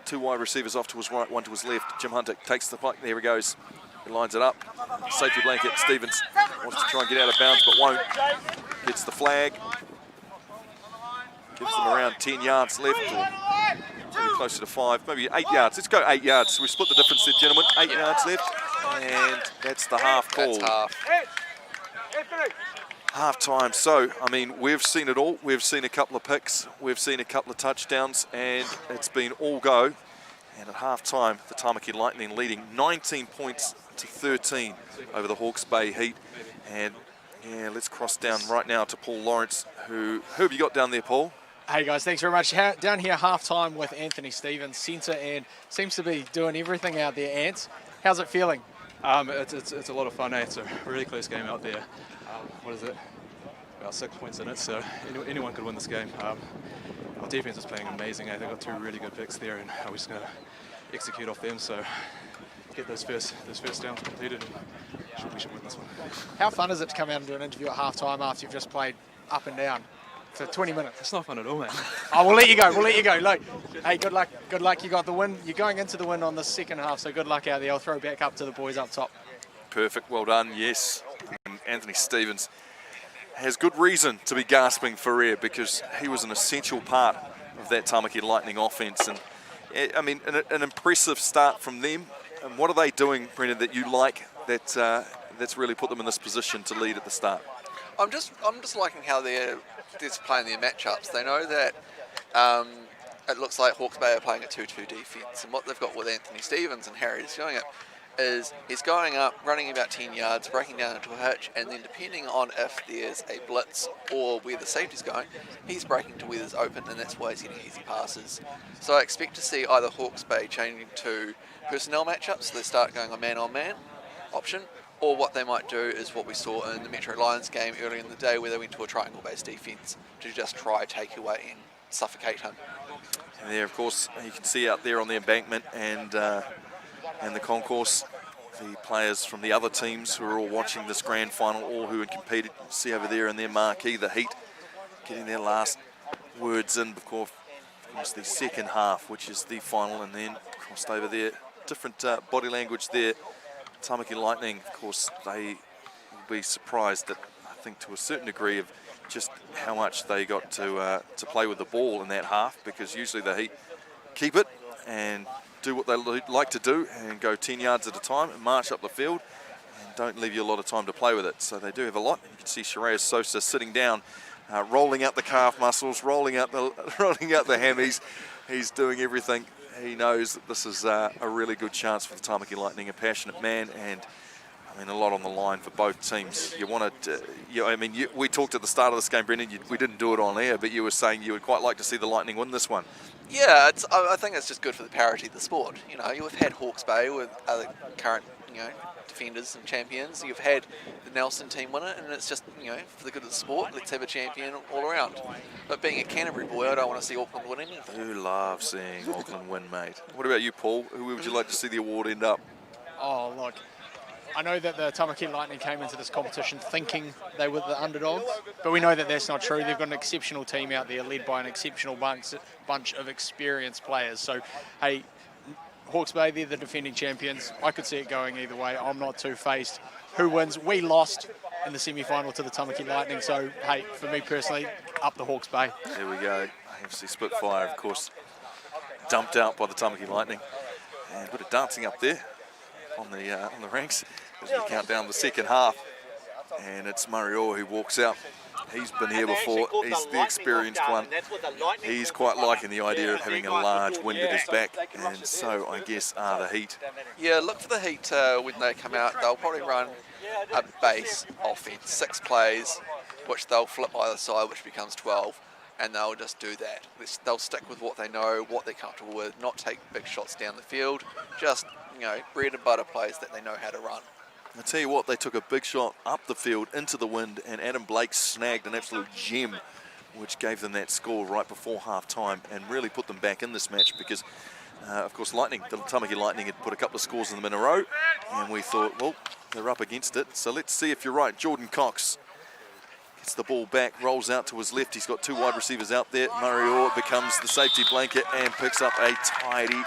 2 wide receivers off to his right, 1 to his left. Jim Hunter takes the puck. There he goes. He lines it up. Safety blanket. Stevens wants to try and get out of bounds, but won't. Gets the flag. Gives them around 10 yards left, or maybe closer to 5, maybe 8 yards. Let's go 8 yards. So we split the difference there, gentlemen. 8 yards left, and that's the half call. That's half. Half time. So, I mean, we've seen it all. We've seen a couple of picks. We've seen a couple of touchdowns, and it's been all go. And at half time, the Tamaki Lightning leading 19 points to 13 over the Hawke's Bay Heat. And yeah, let's cross down right now to Paul Lawrence. Who have you got down there, Paul? Hey guys, thanks very much. Down here, half time with Anthony Stevens, centre, and seems to be doing everything out there. Ants, how's it feeling? It's a lot of fun. It's a really close game out there. What is it? About 6 points in it, so anyone could win this game. Our defense is playing amazing. They've got 2 really good picks there, and we're just going to execute off them. So get those first downs completed, and we should win this one. How fun is it to come out and do an interview at half time after you've just played up and down for 20 minutes? It's not fun at all, man. Oh, we'll let you go. Look, hey, good luck. Good luck. You got the win. You're going into the win on the second half, so good luck out there. I'll throw back up to the boys up top. Perfect. Well done. Yes. And Anthony Stevens has good reason to be gasping for air because he was an essential part of that Tamaki Lightning offense. And I mean, an impressive start from them. And what are they doing, Brendan, that you like that's really put them in this position to lead at the start? I'm just liking how they're playing their matchups. They know that it looks like Hawke's Bay are playing a 2-2 defence, and what they've got with Anthony Stevens and Harry's doing it is he's going up, running about 10 yards, breaking down into a hitch, and then depending on if there's a blitz or where the safety's going, he's breaking to where there's open, and that's why he's getting easy passes. So I expect to see either Hawke's Bay changing to personnel matchups, so they start going a man-on-man option, or what they might do is what we saw in the Metro Lions game earlier in the day where they went to a triangle-based defence to just try take away and suffocate him. And there, of course, you can see out there on the embankment and the concourse, the players from the other teams who are all watching this grand final, all who had competed. You see over there in their marquee, the Heat, getting their last words in before the second half, which is the final, and then crossed over there. Different body language there. Tamaki Lightning, of course, they will be surprised at, I think, to a certain degree of just how much they got to play with the ball in that half, because usually the Heat keep it and do what they like to do and go 10 yards at a time and march up the field and don't leave you a lot of time to play with it. So they do have a lot. You can see Shiraz Sosa sitting down, rolling out the calf muscles, rolling out the hammies. He's doing everything. He knows that this is a really good chance for the Tamaki Lightning, a passionate man, and I mean, a lot on the line for both teams. You wanted to, we talked at the start of this game, Brendan, we didn't do it on air, but you were saying you would quite like to see the Lightning win this one. Yeah, I think it's just good for the parity of the sport. You know, you've had Hawke's Bay with other current, defenders and champions. You've had the Nelson team win it, and it's just, for the good of the sport, let's have a champion all around. But being a Canterbury boy, I don't want to see Auckland win anything. You love seeing Auckland win, mate. What about you, Paul? Who would you like to see the award end up? Oh, look, I know that the Tamaki Lightning came into this competition thinking they were the underdogs, but we know that that's not true. They've got an exceptional team out there led by an exceptional bunch of experienced players. So, hey, Hawke's Bay, they're the defending champions. I could see it going either way. I'm not too phased. Who wins? We lost in the semi-final to the Tamaki Lightning, so hey, for me personally, up the Hawke's Bay. There we go. AFC Spitfire, of course, dumped out by the Tamaki Lightning. And a bit of dancing up there on the ranks as we count down the second half. And it's Mario who walks out. He's been here before. He's the experienced one. He's quite liking the idea of having a large wind at his back, and so I guess are the Heat. Yeah, look for the Heat when they come out. They'll probably run a base offense, 6 plays, which they'll flip either side, which becomes 12, and they'll just do that. They'll stick with what they know, what they're comfortable with, not take big shots down the field, just, bread and butter plays that they know how to run. I tell you what, they took a big shot up the field into the wind, and Adam Blake snagged an absolute gem, which gave them that score right before half-time and really put them back in this match because, of course, the Tamaki Lightning had put a couple of scores in them in a row, and we thought, well, they're up against it. So let's see if you're right. Jordan Cox gets the ball back, rolls out to his left. He's got 2 wide receivers out there. Mario becomes the safety blanket and picks up a tidy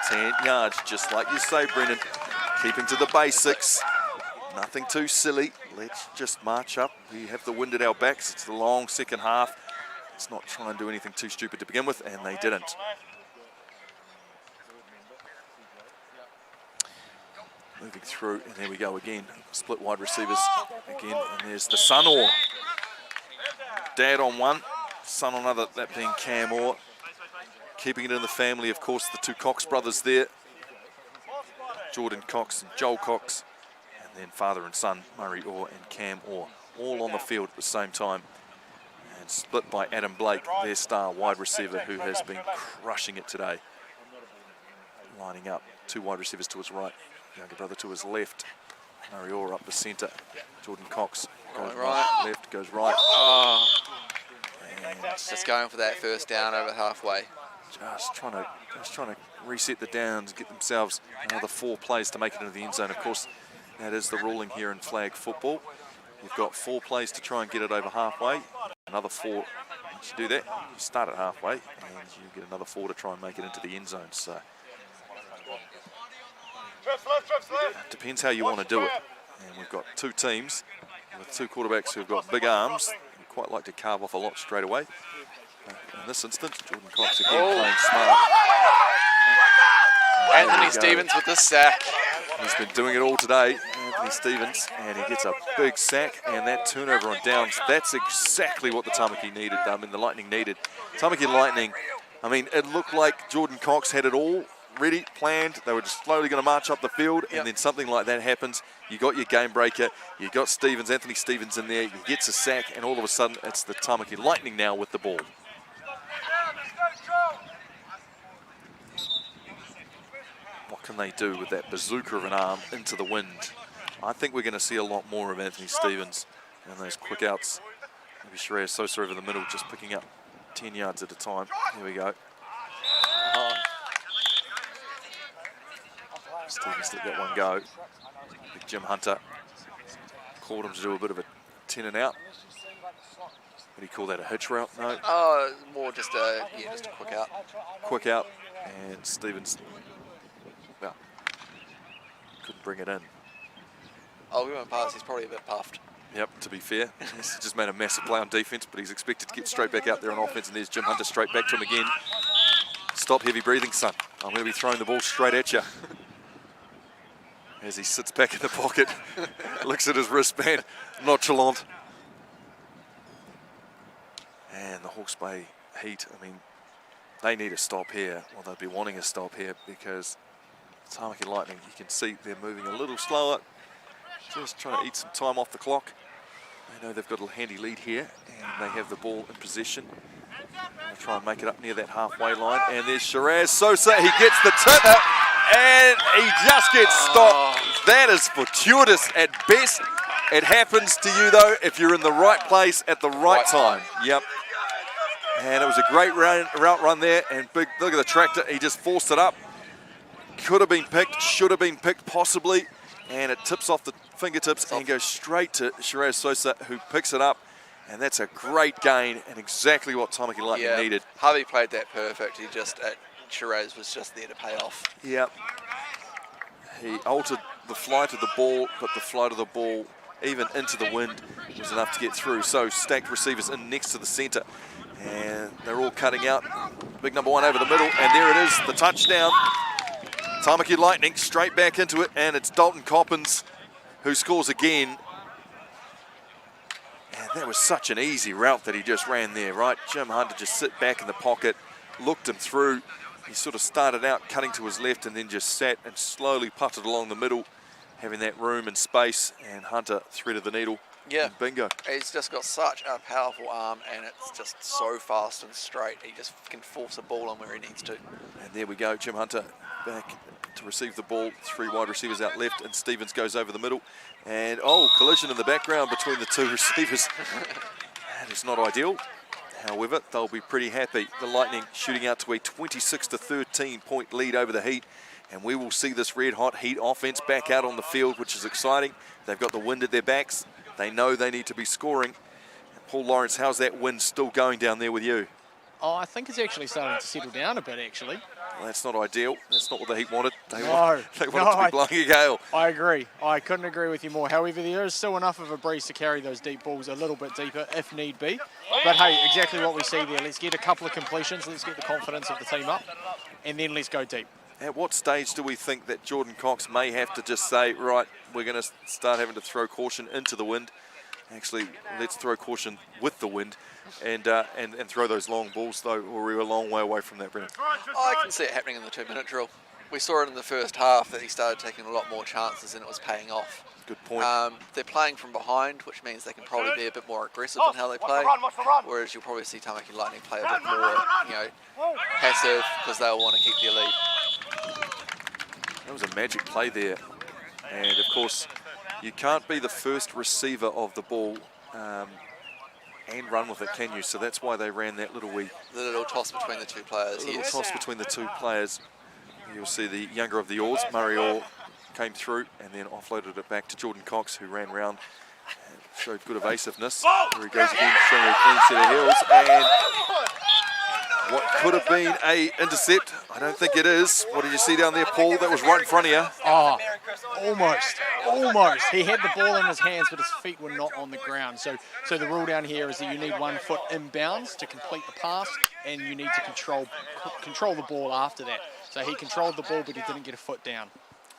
10 yards, just like you say, Brendan. Keeping to the basics, nothing too silly. Let's just march up. We have the wind at our backs. It's the long second half. Let's not try and do anything too stupid to begin with, and they didn't. Moving through, and there we go again. Split wide receivers again, and there's the son Orr. Dad on one, son on another, that being Cam Orr. Keeping it in the family, of course, the 2 Cox brothers there. Jordan Cox and Joel Cox, and then father and son, Murray Orr and Cam Orr, all on the field at the same time. And split by Adam Blake, their star wide receiver, who has been crushing it today. Lining up, 2 wide receivers to his right, younger brother to his left. Murray Orr up the centre. Jordan Cox goes right, left, goes right. Oh. And Just going for that first down over halfway. Just trying to reset the downs, get themselves another 4 plays to make it into the end zone. Of course, that is the ruling here in flag football. You've got 4 plays to try and get it over halfway. Another 4, once you do that, you start at halfway, and you get another 4 to try and make it into the end zone. So it depends how you want to do it. And we've got 2 teams with 2 quarterbacks who've got big arms and quite like to carve off a lot straight away. In this instance, Jordan Cox again playing smart. Anthony Stevens with the sack. He's been doing it all today, Anthony Stevens, and he gets a big sack and that turnover on downs. That's exactly what the Tamaki needed, the Lightning needed. Tamaki Lightning, it looked like Jordan Cox had it all ready, planned. They were just slowly going to march up the field, and then something like that happens. You got your game breaker, you got Anthony Stevens in there, he gets a sack, and all of a sudden it's the Tamaki Lightning now with the ball. What can they do with that bazooka of an arm into the wind? I think we're going to see a lot more of Anthony Stevens and those quick outs. Maybe Shreyas Sosa over the middle, just picking up 10 yards at a time. Here we go. Stevens let that one go. Big Jim Hunter called him to do a bit of a 10 and out. What do you call that, a hitch route? No. Oh, more just a quick out. Quick out, and Stevens, well, couldn't bring it in. Oh, we went past, he's probably a bit puffed. Yep, to be fair. He's just made a massive play on defense, but he's expected to get straight back out there on offense, and there's Jim Hunter straight back to him again. Stop heavy breathing, son. I'm going to be throwing the ball straight at you. As he sits back in the pocket, looks at his wristband, nonchalant. And the Hawke's Bay Heat, they need a stop here. Well, they'll be wanting a stop here because Tamaki Lightning, you can see they're moving a little slower, just trying to eat some time off the clock. They know they've got a handy lead here, and they have the ball in possession. They'll try and make it up near that halfway line. And there's Shreyas Sosa, he gets the tip, and he just gets stopped. That is fortuitous at best. It happens to you, though, if you're in the right place at the right time. Yep. And it was a great route run there, and big, look at the tractor, he just forced it up. Could have been picked, should have been picked possibly, and it tips off the fingertips and goes straight to Shreyas Sosa, who picks it up, and that's a great gain and exactly what Tamaki Lightning needed. Harvey played that perfect. He just Shiraz was just there to pay off. Yep. He altered the flight of the ball, but the flight of the ball, even into the wind, was enough to get through. So stacked receivers in next to the centre. And they're all cutting out. Big number 1 over the middle. And there it is, the touchdown. Tamaki Lightning straight back into it. And it's Dalton Coppins who scores again. And that was such an easy route that he just ran there, right? Jim Hunter just sit back in the pocket, looked him through. He sort of started out cutting to his left and then just sat and slowly putted along the middle, having that room and space, and Hunter threaded the needle. Yeah. And bingo. He's just got such a powerful arm, and it's just so fast and straight. He just can force a ball on where he needs to. And there we go, Jim Hunter back to receive the ball. 3 wide receivers out left, and Stevens goes over the middle. And, oh, collision in the background between the 2 receivers. That is not ideal. However, they'll be pretty happy. The Lightning shooting out to a 26-13 point lead over the Heat. And we will see this red-hot Heat offense back out on the field, which is exciting. They've got the wind at their backs. They know they need to be scoring. Paul Lawrence, how's that wind still going down there with you? Oh, I think it's actually starting to settle down a bit, actually. Well, that's not ideal. That's not what the Heat wanted. They No, wanted it to be blowing a gale. I agree. I couldn't agree with you more. However, there is still enough of a breeze to carry those deep balls a little bit deeper if need be. But hey, exactly what we see there. Let's get a couple of completions. Let's get the confidence of the team up. And then let's go deep. At what stage do we think that Jordan Cox may have to just say, right, we're going to start having to throw caution into the wind? Actually, let's throw caution with the wind and throw those long balls, though, or we're a long way away from that, Brennan. I can see it happening in the 2-minute drill. We saw it in the first half that he started taking a lot more chances and it was paying off. Good point. They're playing from behind, which means they can probably be a bit more aggressive in how they play. Whereas you'll probably see Tamaki Lightning play a bit more, passive because they'll want to keep their lead. That was a magic play there. And, of course, you can't be the first receiver of the ball and run with it, can you? So that's why they ran that little The little toss between the 2 players. little toss between the 2 players. You'll see the younger of the Orrs, Murray Orr, came through and then offloaded it back to Jordan Cox, who ran round and showed good evasiveness. Here he goes again, showing a clean set of heels. And what could have been a intercept, I don't think it is. What did you see down there, Paul? That was right in front of you. Oh, almost. He had the ball in his hands, but his feet were not on the ground. So the rule down here is that you need 1 foot inbounds to complete the pass, and you need to control the ball after that. So he controlled the ball, but he didn't get a foot down.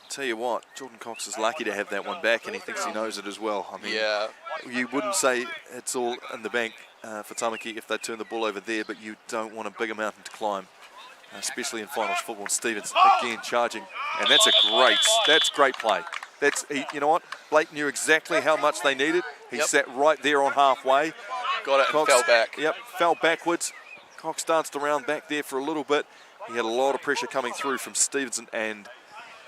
Tell you what, Jordan Cox is lucky to have that one back, and he thinks he knows it as well. I mean, Yeah. you wouldn't say it's all in the bank for Tamaki if they turn the ball over there, but you don't want a bigger mountain to climb, especially in finals football. Stevens again charging, and that's great play. You know what? Blake knew exactly how much they needed. He sat right there on halfway. Got it and Cox fell back. Yep, fell backwards. Cox danced around back there for a little bit. He had a lot of pressure coming through from Stevenson, and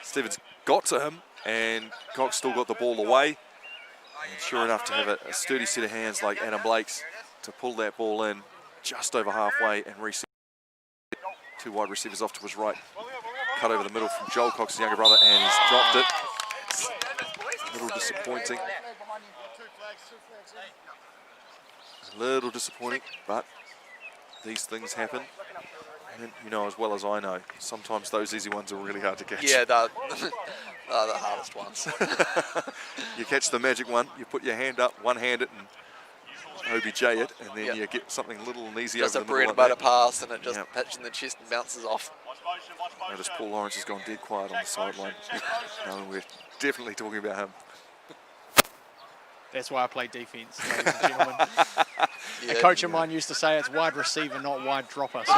Stevens got to him, and Cox still got the ball away. And sure enough, to have a sturdy set of hands like Adam Blake's to pull that ball in just over halfway and reset. 2 wide receivers off to his right. Cut over the middle from Joel Cox's younger brother, and he's dropped it. It's a little disappointing. A little disappointing, but these things happen. And you know as well as I know, sometimes those easy ones are really hard to catch. Yeah, they're the hardest ones. You catch the magic one, you put your hand up, one-hand it, and OBJ it, and then you get something little and easy Just over a the bread middle and like butter that. pass, and it just hits in the chest and bounces off. Notice Paul Lawrence has gone dead quiet on the sideline. No, we're definitely talking about him. That's why I play defense, ladies and gentlemen. A coach of mine used to say it's wide receiver, not wide dropper. So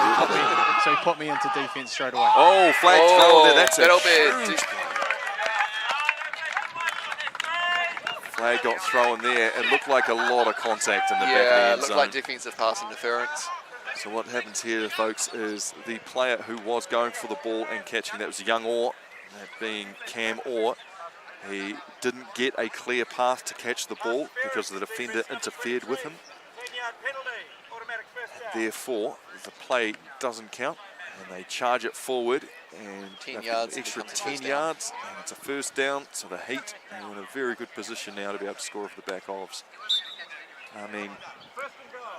he put me into defense straight away. Oh, flag thrown there. That's that'll a be huge play. Flag got thrown there. It looked like a lot of contact in the back of the it end looked zone. like defensive pass interference. So what happens here, folks, is the player who was going for the ball and catching, that was young Orr, that being Cam Orr, he didn't get a clear path to catch the ball because the defender interfered with him. And therefore, the play doesn't count, and they charge it forward, and 10 yards, extra it becomes a 10 first down. yards, and it's a first down. So the Heat are in a very good position now to be able to score off the back ofs. I mean,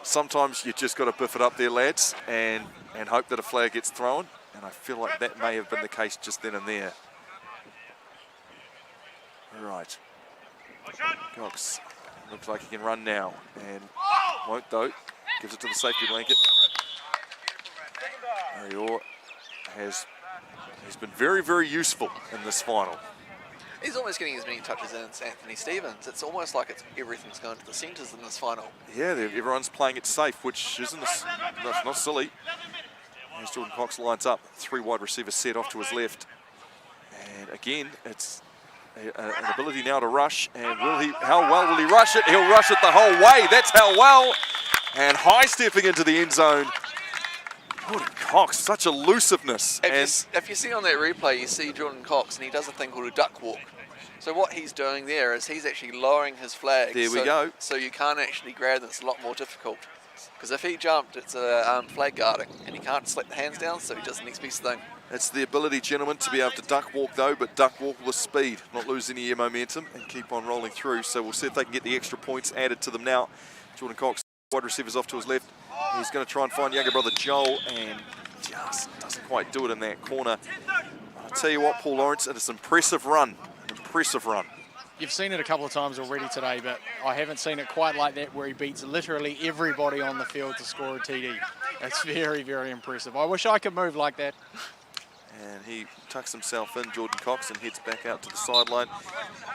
sometimes you just got to biff it up there, lads, and hope that a flag gets thrown. And I feel like that may have been the case just then and there. Right. Cox looks like he can run now and won't though. Gives it to the safety blanket. Marior he's been very, very useful in this final. He's almost getting as many touches as Anthony Stevens. It's almost like everything's going to the centres in this final. Yeah, everyone's playing it safe, which isn't that's not silly. As Jordan Cox lines up, 3 wide receiver set off to his left. And again, it's an ability now to rush. And how well will he rush it? He'll rush it the whole way. That's how well. And high stepping into the end zone. Jordan Cox, such elusiveness. If you see on that replay, you see Jordan Cox, and he does a thing called a duck walk. So what he's doing there is he's actually lowering his flag. There we go. So you can't actually grab them. It's a lot more difficult. Because if he jumped, it's a flag guarding, and he can't slip the hands down, so he does the next best thing. It's the ability, gentlemen, to be able to duck walk though, but duck walk with speed, not lose any air momentum, and keep on rolling through. So we'll see if they can get the extra points added to them now. Jordan Cox, wide receivers off to his left. He's going to try and find younger brother Joel, and just doesn't quite do it in that corner. I'll tell you what, Paul Lawrence, it is an impressive run. An impressive run. You've seen it a couple of times already today, but I haven't seen it quite like that where he beats literally everybody on the field to score a TD. It's very, very impressive. I wish I could move like that. And he tucks himself in, Jordan Cox, and heads back out to the sideline.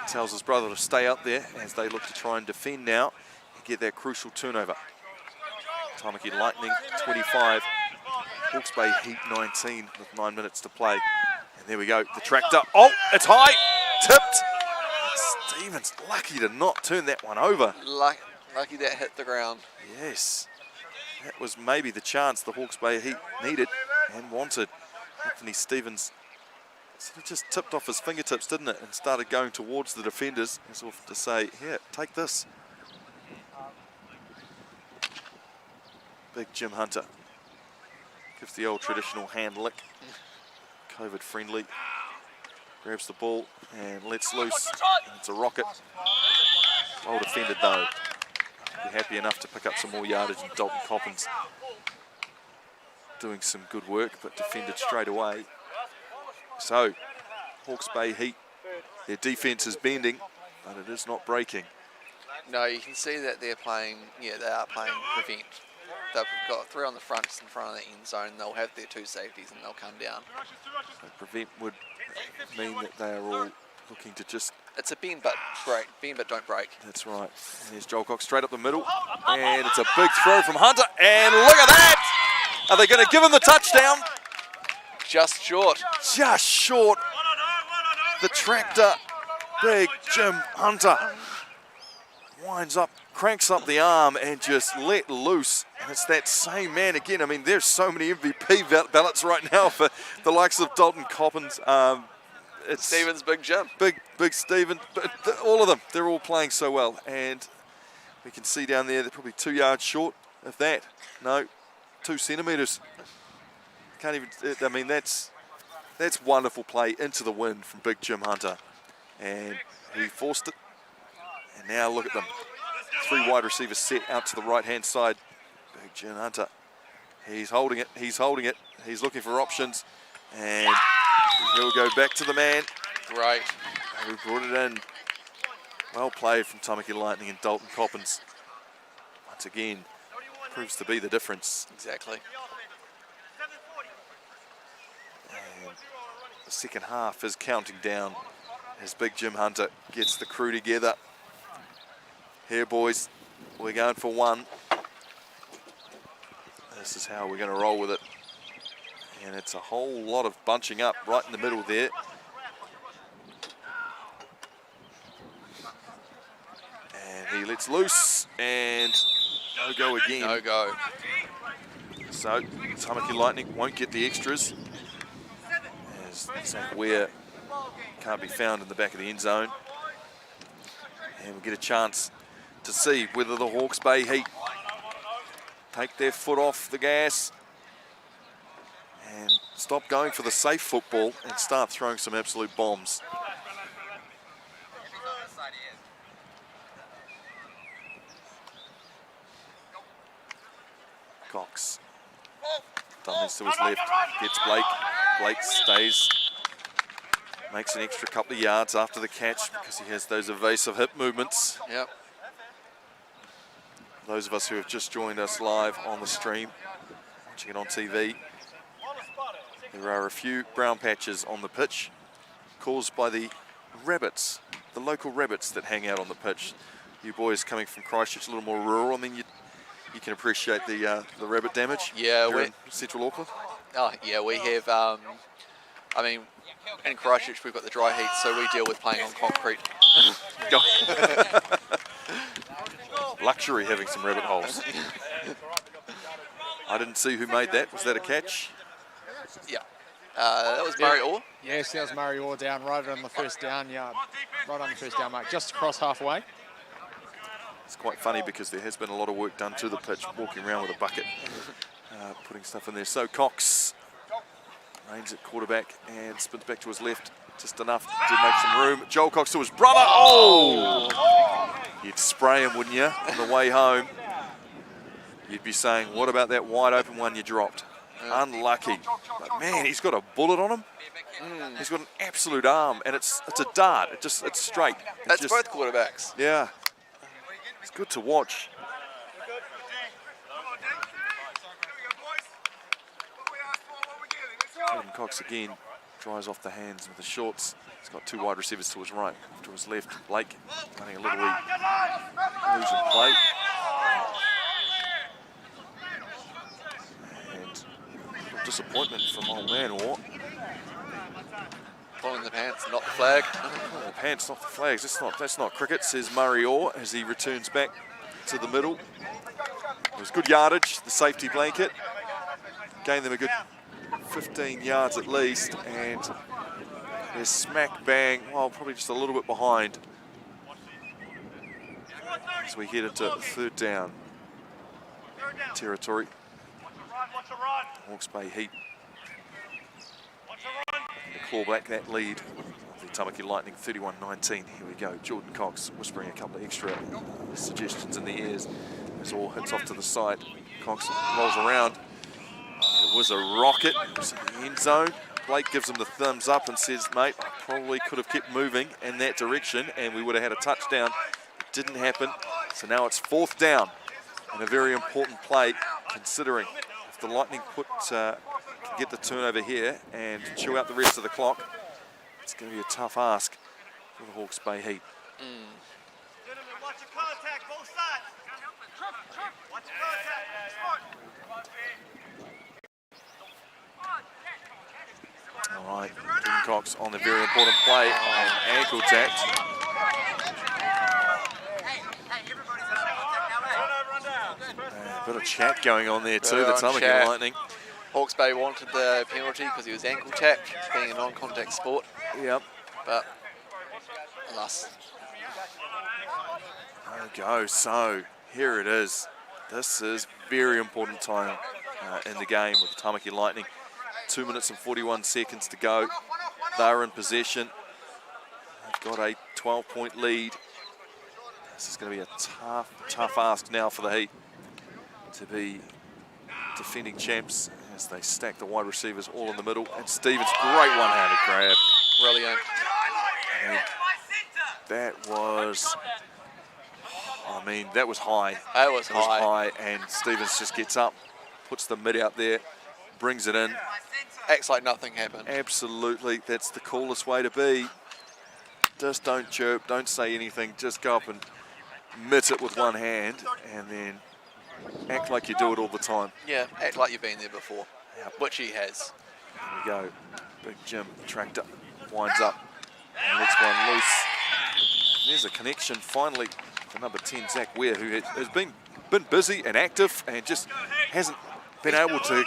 Tells his brother to stay up there as they look to try and defend now and get that crucial turnover. Tamaki Lightning 25, Hawke's Bay Heat 19 with 9 minutes to play. And there we go, the tractor. Oh, it's high, tipped. Stevens lucky to not turn that one over. Lucky that hit the ground. Yes, that was maybe the chance the Hawke's Bay Heat needed and wanted. Anthony Stevens sort of just tipped off his fingertips, didn't it, and started going towards the defenders as if to say, here, take this. Big Jim Hunter gives the old traditional hand lick, COVID friendly. Grabs the ball and lets loose. And it's a rocket. Well defended though. Be happy enough to pick up some more yardage, and Dalton Coppins doing some good work, but defended straight away. So, Hawke's Bay Heat, their defense is bending, but it is not breaking. No, you can see that they're playing, they are playing prevent. They've got 3 on the front, just in front of the end zone. They'll have their 2 safeties and they'll come down. So prevent would mean that they are all looking to just... It's a bend but break, bend but don't break. That's right. And there's Joel Cox straight up the middle. And it's a big throw from Hunter. And look at that! Are they going to give him the touchdown? Just short. Just short. The tractor, Big Jim Hunter, winds up, cranks up the arm and just let loose. And it's that same man again. I mean, there's so many MVP ballots right now for the likes of Dalton Coppins. It's Stevens, Big Jim. Big Steven, but all of them, they're all playing so well. And we can see down there, they're probably 2 yards short of that. No, 2 centimetres. Can't even, I mean, that's wonderful play into the wind from Big Jim Hunter. And he forced it. And now look at them. 3 wide receivers set out to the right-hand side. Big Jim Hunter. He's holding it. He's holding it. He's looking for options. And he'll go back to the man. Great. Who brought it in. Well played from Tamaki Lightning and Dalton Coppins. Once again, proves to be the difference. Exactly. And the second half is counting down as Big Jim Hunter gets the crew together. Here, boys, we're going for 1. This is how we're going to roll with it. And it's a whole lot of bunching up right in the middle there. And he lets loose, and no go again. No go. So, Tamaki Lightning won't get the extras, as Zach Ware can't be found in the back of the end zone. And we'll get a chance to see whether the Hawke's Bay Heat take their foot off the gas and stop going for the safe football and start throwing some absolute bombs. Cox done his to his left, gets Blake. Blake stays, makes an extra couple of yards after the catch because he has those evasive hip movements. Yep. Those of us who have just joined us live on the stream, watching it on TV, there are a few brown patches on the pitch caused by the rabbits, the local rabbits that hang out on the pitch. You boys coming from Christchurch, a little more rural, I mean, you can appreciate the rabbit damage. Yeah, here we in Central Auckland. Oh yeah, we have. I mean, in Christchurch we've got the dry heat, so we deal with playing on concrete. Luxury having some rabbit holes. I didn't see who made that. Was that a catch? Yeah. That was Murray Orr. Yes, that was Murray Orr down right on the first down yard, right on the first down mark, just across halfway. It's quite funny because there has been a lot of work done to the pitch, walking around with a bucket, putting stuff in there. So Cox reigns at quarterback and spins back to his left, just enough to make some room. Joel Cox to his brother. Oh! You'd spray him, wouldn't you, on the way home? You'd be saying, what about that wide open one you dropped? Unlucky. But man, he's got a bullet on him. He's got an absolute arm, and it's a dart. It's straight. That's both quarterbacks. Yeah. It's good to watch. Jordan Cox again dries off the hands with the shorts. He's got two wide receivers to his right, to his left. Blake running a little illusion play. And disappointment from old man Orr. Pulling the pants, not the flag. The pants, not the flags. That's not cricket, says Murray Orr as he returns back to the middle. It was good yardage, the safety blanket. Gained them a good 15 yards at least, and they're smack bang, well, probably just a little bit behind as we head into third down territory. Hawke's Bay Heat looking to claw back that lead of the Tamaki Lightning, 31-19. Here we go. Jordan Cox whispering a couple of extra suggestions in the ears as all hits off to the side. Cox rolls around. It was a rocket. It was in the end zone. Blake gives him the thumbs up and says, mate, I probably could have kept moving in that direction and we would have had a touchdown. It didn't happen. So now it's fourth down and a very important play, considering if the Lightning can get the turnover here and chew out the rest of the clock, it's going to be a tough ask for the Hawke's Bay Heat. Watch your contact, both sides. Watch your contact. All right, Jordan Cox on the very important play, ankle tapped. A bit of chat going on there too, the Tamaki Lightning. Hawke's Bay wanted the penalty because he was ankle tapped, being a non-contact sport. Yep. But alas. There we go. So here it is. This is very important time in the game with the Tamaki Lightning. 2 minutes and 41 seconds to go. They're in possession. They've got a 12-point lead. This is going to be a tough ask now for the Heat to be defending champs as they stack the wide receivers all in the middle. And Stevens, great one-handed grab. Brilliant. And that was, I mean, that was high. That was high. And Stevens just gets up, puts the mid out there, brings it in. Acts like nothing happened. Absolutely, that's the coolest way to be. Just don't chirp, don't say anything, just go up and mitt it with one hand and then act like you do it all the time. Yeah, act like you've been there before, which he has. There we go. Big Jim tractor winds up and lets one loose. There's a connection finally for number 10, Zach Ware, who has been busy and active and just hasn't been able to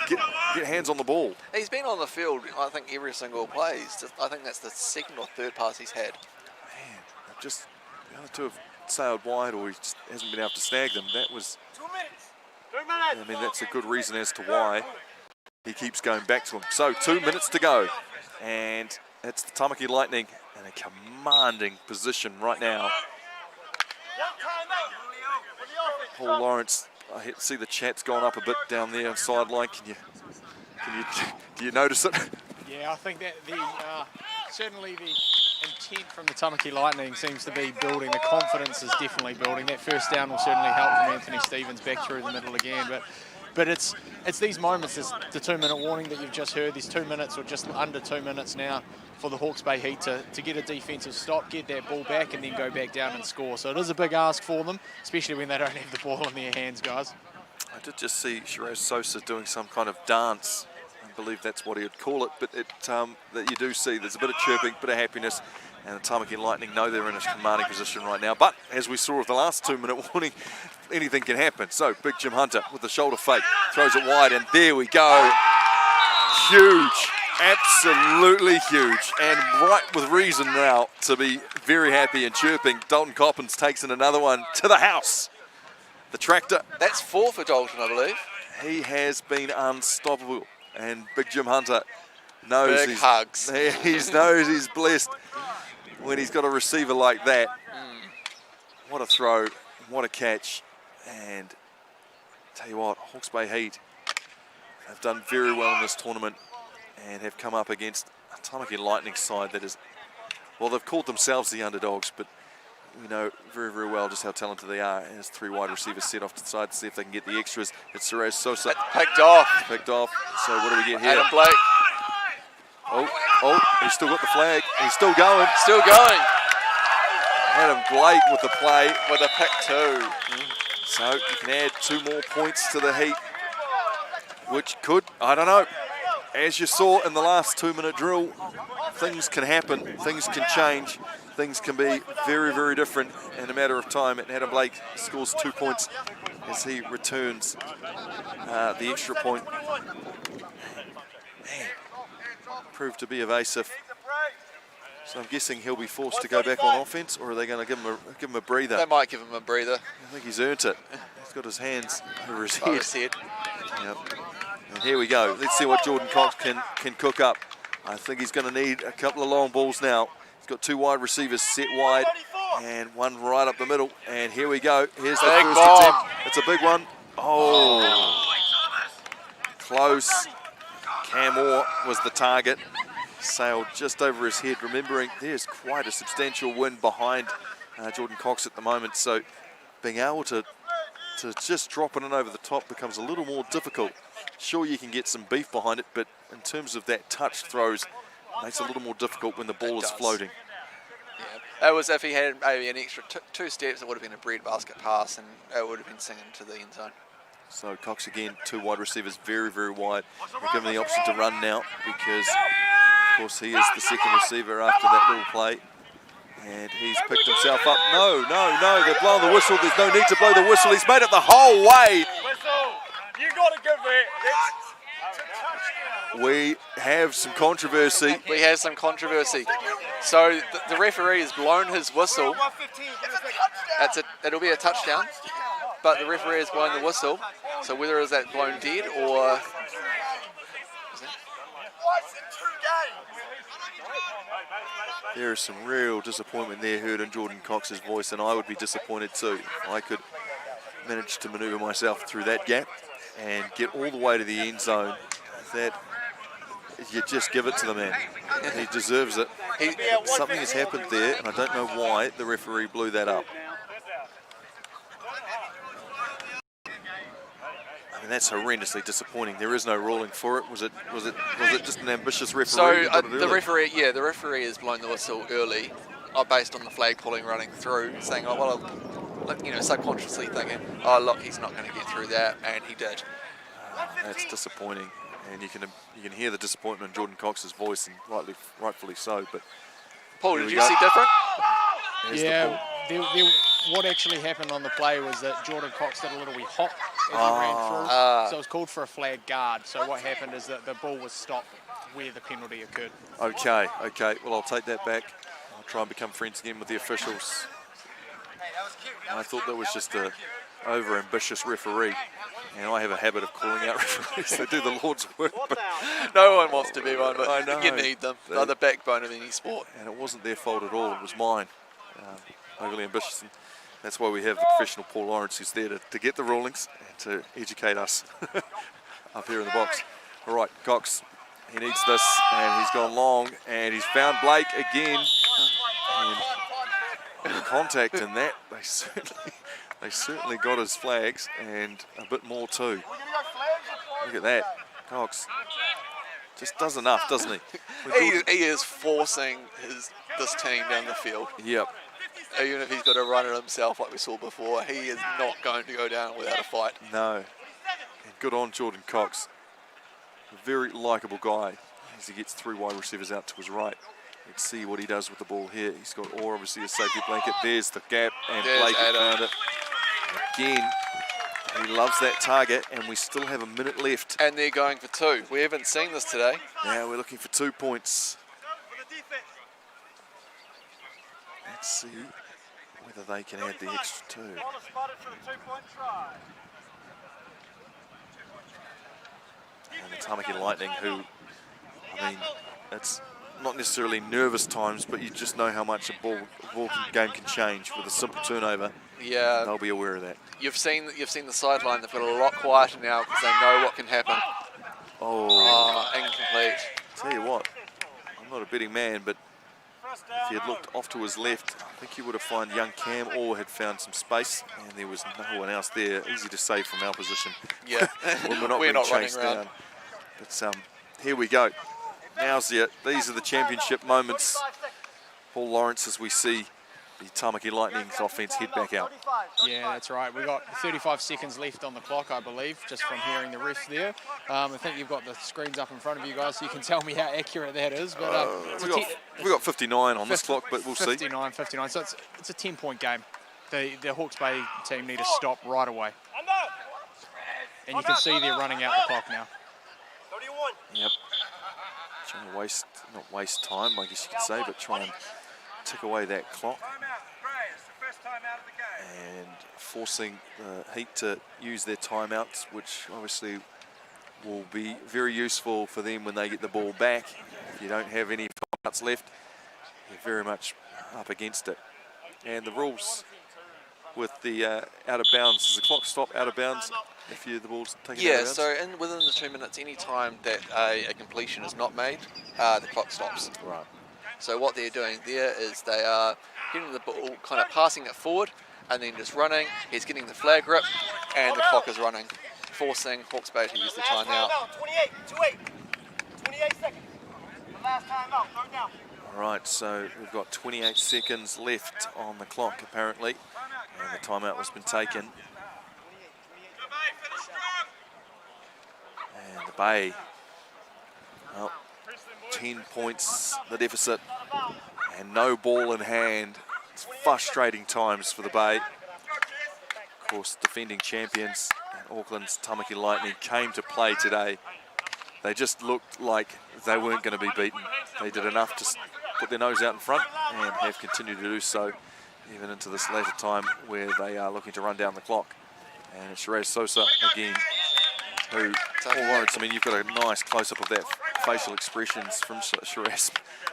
get hands on the ball. He's been on the field, I think, every single play. I think that's the second or third pass he's had. Man, just the other two have sailed wide, or he just hasn't been able to snag them. That was, 2 minutes. 2 minutes. I mean, that's a good reason as to why he keeps going back to him. So 2 minutes to go, and it's the Tamaki Lightning in a commanding position right now. Paul Lawrence, I see the chat's gone up a bit down there on sideline. Can you Do you notice it? Yeah, I think that certainly the intent from the Tamaki Lightning seems to be building. The confidence is definitely building. That first down will certainly help from Anthony Stevens back through the middle again. But it's these moments, this the 2-minute warning that you've just heard, these 2 minutes or just under 2 minutes now for the Hawke's Bay Heat to get a defensive stop, get that ball back and then go back down and score. So it is a big ask for them, especially when they don't have the ball in their hands, guys. I did just see Shiraz Sosa doing some kind of dance. I believe that's what he would call it, but that you do see there's a bit of chirping, bit of happiness, and the Tamaki Lightning know they're in a commanding position right now. But as we saw with the last 2-minute warning, anything can happen. So Big Jim Hunter with the shoulder fake, throws it wide, and there we go. Huge, absolutely huge, and right with reason now to be very happy and chirping. Dalton Coppins takes in another one to the house. The tractor. That's 4 for Dalton, I believe. He has been unstoppable. And Big Jim Hunter knows Big hugs. He knows he's blessed when he's got a receiver like that. What a throw, what a catch. And tell you what, Hawke's Bay Heat have done very well in this tournament and have come up against a Tamaki Lightning side that is, well, they've called themselves the underdogs, but we know very, very well just how talented they are. As 3 wide receivers set off to the side to see if they can get the extras. It's Shiraz Sosa. Picked off. Picked off. So what do we get here? Adam Blake. Oh, he's still got the flag. He's still going. Still going. Adam Blake with the play. With a pick 2. So you can add 2 more points to the Heat, which could, I don't know. As you saw in the last 2-minute drill, things can happen, things can change, things can be very, very different in a matter of time. And Adam Blake scores 2 points as he returns the extra point. Man, proved to be evasive. So I'm guessing he'll be forced to go back on offense, or are they going to give him a breather? They might give him a breather. I think he's earned it. He's got his hands over his Over head. his head. Yep. And here we go. Let's see what Jordan Cox can cook up. I think he's going to need a couple of long balls now. He's got 2 wide receivers set wide and 1 right up the middle. And here we go. Here's the Big first ball. attempt. It's a big one. Oh, close. Cam Orr was the target. Sailed just over his head. Remembering there's quite a substantial wind behind Jordan Cox at the moment. So being able to just drop it in over the top becomes a little more difficult. Sure, you can get some beef behind it, but in terms of that touch throws, it makes it a little more difficult when the ball is floating. Yeah. That was, if he had maybe an extra 2 steps, it would have been a breadbasket pass and it would have been singing to the end zone. So Cox again, 2 wide receivers, very, very wide. We're given the option to run now because, of course, he is the second receiver after that little play. And he's picked himself up. No, they're blowing the whistle. There's no need to blow the whistle. He's made it the whole way. You got to give it. We have some controversy. We have some controversy. So the referee has blown his whistle. It'll be a touchdown, but the referee has blown the whistle. So whether is that blown dead or... There is some real disappointment there heard in Jordan Cox's voice, and I would be disappointed too. I could manage to manoeuvre myself through that gap and get all the way to the end zone. That you just give it to the man. He deserves it. Something has happened there, and I don't know why the referee blew that up. I mean, that's horrendously disappointing. There is no ruling for it. Was it just an ambitious referee? So the referee has blown the whistle early, based on the flag pulling running through, saying, oh well, subconsciously thinking, oh look, he's not going to get through that, and he did. That's disappointing, and you can hear the disappointment in Jordan Cox's voice, and rightfully so. But Paul, did you see different? Yeah, what actually happened on the play was that Jordan Cox did a little wee hop as he ran through. So it was called for a flag guard. So what happened is that the ball was stopped where the penalty occurred. Okay. Well, I'll take that back. I'll try and become friends again with the officials. I thought that was just a over-ambitious referee. And I have a habit of calling out referees. They do the Lord's work. But no one wants to be one, but I know. You need them. They're the backbone of any sport. And it wasn't their fault at all. It was mine. Overly ambitious. And that's why we have the professional Paul Lawrence, who's there to get the rulings and to educate us up here in the box. All right, Cox, he needs this, and he's gone long, and he's found Blake again. And contact in that, they certainly got his flags, and a bit more too. Look at that, Cox just does enough, doesn't he? He is forcing this team down the field. Yep. Even if he's got to run it himself like we saw before, he is not going to go down without a fight. No. And good on Jordan Cox. A very likeable guy as he gets 3 wide receivers out to his right. Let's see what he does with the ball here. He's got Orr, obviously a safety blanket. There's the gap, and Blake has found it. Again, he loves that target, and we still have a minute left. And they're going for 2. We haven't seen this today. Now we're looking for 2 points. Let's see whether they can add the extra 2. And the Tamaki Lightning, who, I mean, it's not necessarily nervous times, but you just know how much a ball game can change with a simple turnover. Yeah, they'll be aware of that. You've seen the sideline. They've got a lot quieter now because they know what can happen. Oh, incomplete. Tell you what, I'm not a betting man, but if he had looked off to his left, I think he would have found young Cam, or had found some space, and there was no one else there. Easy to save from our position. Yeah, when we're not being chased down. But here we go. These are the championship moments. Paul Lawrence, as we see the Tamaki Lightning's offense head back out. Yeah, that's right. We've got 35 seconds left on the clock, I believe, just from hearing the ref there. I think you've got the screens up in front of you guys, so you can tell me how accurate that is. But we've got 59 on this clock, but we'll see. 59. So it's a 10-point game. The Hawke's Bay team need to stop right away. And you can see they're running out the clock now. 31. Yep. Trying to not waste time, I guess you could say, but try and tick away that clock. And forcing the Heat to use their timeouts, which obviously will be very useful for them when they get the ball back. If you don't have any timeouts left, you're very much up against it. And the rules with the out of bounds, does the clock stop out of bounds if the ball's taken out of bounds? Yeah, so within the 2 minutes, any time that a completion is not made, the clock stops. Right. So what they're doing there is they are getting the ball, kind of passing it forward, and then just running. He's getting the flag grip, and the clock is running, forcing Hawke's Bay to use the timeout. 28 seconds. The last timeout, third down. All right, so we've got 28 seconds left on the clock, apparently, and the timeout has been taken. And the Bay, well, 10 points, the deficit, and no ball in hand. It's frustrating times for the Bay. Of course, defending champions and Auckland's Tamaki Lightning came to play today. They just looked like they weren't going to be beaten. They did enough to put their nose out in front and have continued to do so even into this later time where they are looking to run down the clock. And it's Shiraz Sosa again, who, Paul Lawrence, I mean, you've got a nice close-up of that facial expressions from Shiraz.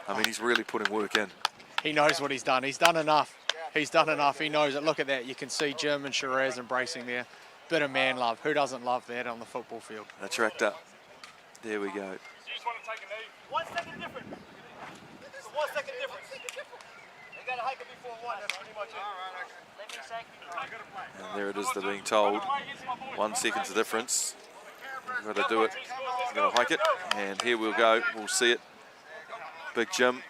I mean, he's really putting work in. He knows what he's done. He's done enough. He's done enough. He knows it. Look at that. You can see Jim and Shiraz embracing there. Bit of man love. Who doesn't love that on the football field? A tractor. There we go. You just want to take a knee. 1 second difference. It's 1 second difference. They got to hike it before 1. That's pretty much it. And there it is, they're being told 1 second's the difference. We've got to do it. We've got to hike it. And here we'll go. We'll see it. Big Jim.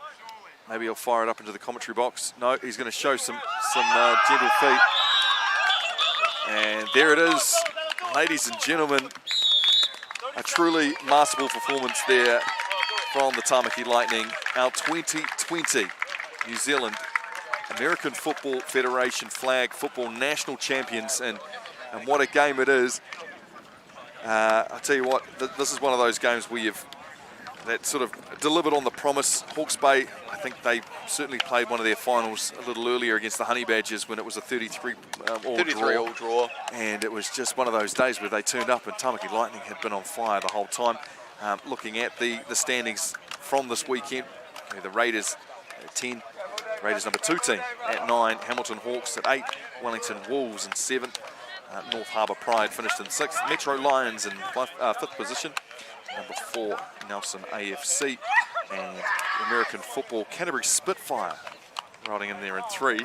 Maybe he'll fire it up into the commentary box. No, he's going to show some gentle feet. And there it is, ladies and gentlemen. A truly masterful performance there from the Tamaki Lightning. Our 2020 New Zealand American Football Federation flag football national champions. And what a game it is. I tell you what, this is one of those games where that sort of delivered on the promise. Hawke's Bay, I think they certainly played one of their finals a little earlier against the Honey Badgers when it was a 33 all draw. And it was just one of those days where they turned up and Tamaki Lightning had been on fire the whole time. Looking at the standings from this weekend, the Raiders at 10, Raiders number 2 team at 9, Hamilton Hawks at 8, Wellington Wolves in 7th, North Harbour Pride finished in 6th, Metro Lions in 5th position, number 4 Nelson AFC, and American football Canterbury Spitfire riding in there in 3.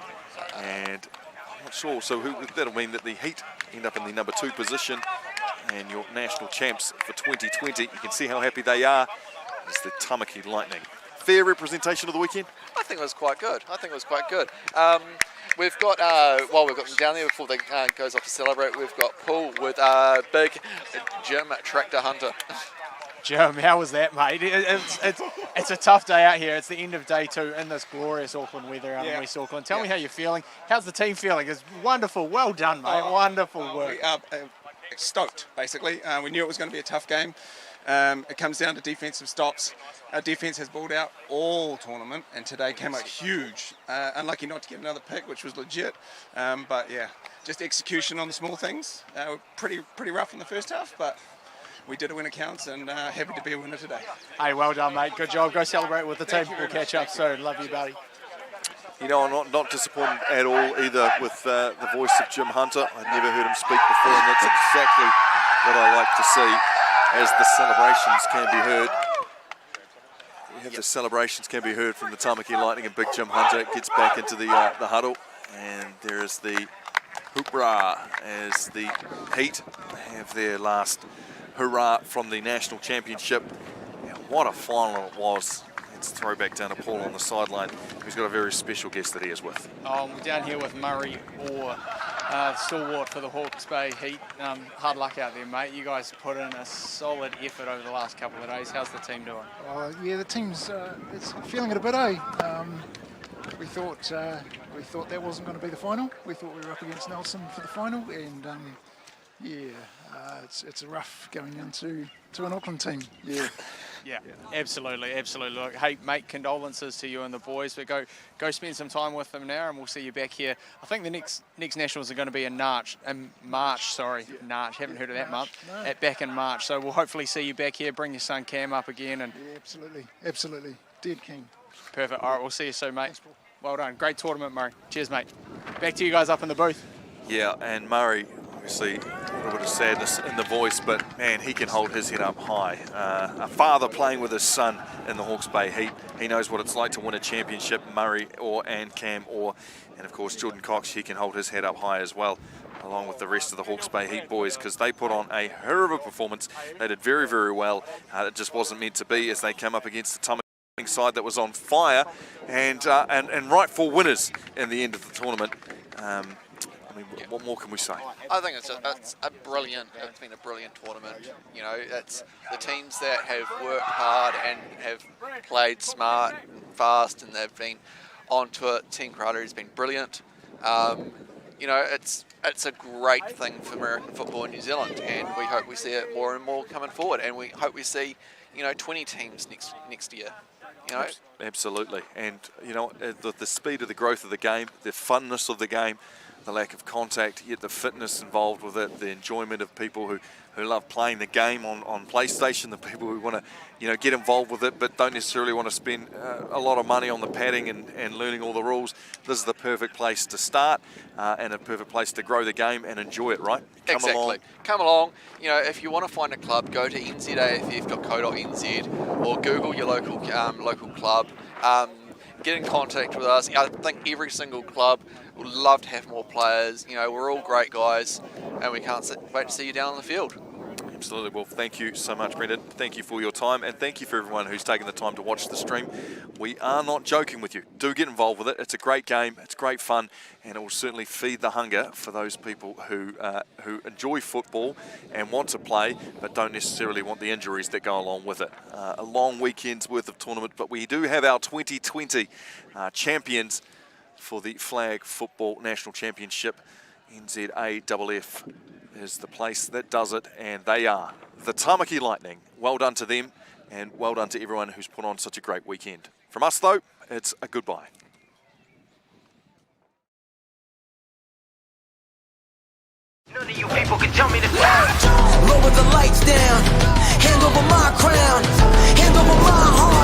And I'm not sure, so that'll mean that the Heat end up in the number 2 position, and your national champs for 2020, you can see how happy they are, is the Tamaki Lightning. Fair representation of the weekend? I think it was quite good. We've got, we've got them down there before they goes off to celebrate. We've got Paul with big Jim Tractor Hunter. Jim, how was that, mate? It's a tough day out here. It's the end of day 2 in this glorious Auckland weather out in West Auckland. Tell me how you're feeling. How's the team feeling? It's wonderful. Well done, mate. Wonderful work. We are stoked, basically. We knew it was going to be a tough game. It comes down to defensive stops. Our defense has balled out all tournament, and today came out huge. Unlucky not to get another pick, which was legit. But yeah, just execution on the small things. Pretty rough in the first half, but we did it when it counts, and happy to be a winner today. Hey, well done, mate. Good job. Go celebrate with the team. We'll catch up soon. Love you, buddy. You know, I'm not disappointed at all either with the voice of Jim Hunter. I'd never heard him speak before, and that's exactly what I like to see as the celebrations can be heard. The celebrations can be heard from the Tamaki Lightning, and Big Jim Hunter gets back into the huddle, and there is the hoopra as the Heat have their last hurrah from the national championship. And what a final it was. It's a throwback down to Paul on the sideline, who's got a very special guest that he is with. We're down here with Murray Orr, stalwart for the Hawke's Bay Heat. Hard luck out there, mate. You guys put in a solid effort over the last couple of days. How's the team doing? Yeah, the team's it's feeling it a bit, eh? We thought that wasn't going to be the final. We thought we were up against Nelson for the final, and it's a rough going into an Auckland team. Yeah, absolutely. Look, hey, mate, condolences to you and the boys, but go spend some time with them now, and we'll see you back here. I think the next Nationals are going to be in March. March. Haven't heard of that month. No. Back in March, so we'll hopefully see you back here. Bring your son Cam up again, and Absolutely. Dead keen. perfect. All right, we'll see you soon, mate. Well done. Great tournament, Murray. Cheers, mate. Back to you guys up in the booth. Yeah, and Murray, obviously, a little bit of sadness in the voice, but man, he can hold his head up high. A father playing with his son in the Hawke's Bay Heat. He knows what it's like to win a championship. Murray and Cam and of course Jordan Cox, he can hold his head up high as well, along with the rest of the Hawke's Bay Heat boys, because they put on a hell of a performance. They did very, very well. It just wasn't meant to be as they came up against the Tamaki side that was on fire, and rightful winners in the end of the tournament. What more can we say? I think it's been a brilliant tournament. You know, it's the teams that have worked hard and have played smart and fast, and they've been onto it. Team Karate has been brilliant. You know, it's a great thing for American football in New Zealand, and we hope we see it more and more coming forward, and we hope we see, 20 teams next year. You know? Absolutely, and the speed of the growth of the game, the funness of the game, the lack of contact, yet the fitness involved with it, the enjoyment of people who love playing the game on PlayStation, the people who want to get involved with it but don't necessarily want to spend a lot of money on the padding and learning all the rules. This is the perfect place to start and a perfect place to grow the game and enjoy it, right? Come along. If you want to find a club, go to nzaff.co.nz or Google your local club. Get in contact with us. I think every single club would love to have more players. We're all great guys, and we can't wait to see you down on the field. Absolutely. Well, thank you so much, Brendan. Thank you for your time, and thank you for everyone who's taken the time to watch the stream. We are not joking with you. Do get involved with it. It's a great game. It's great fun, and it will certainly feed the hunger for those people who enjoy football and want to play, but don't necessarily want the injuries that go along with it. A long weekend's worth of tournament, but we do have our 2020 champions for the Flag Football National Championship. NZAFF is the place that does it, and they are the Tamaki Lightning. Well done to them, and well done to everyone who's put on such a great weekend. From us, though, it's a goodbye. None of you people can tell me to stop. Lower the lights down, hand over my crown, hand over my heart.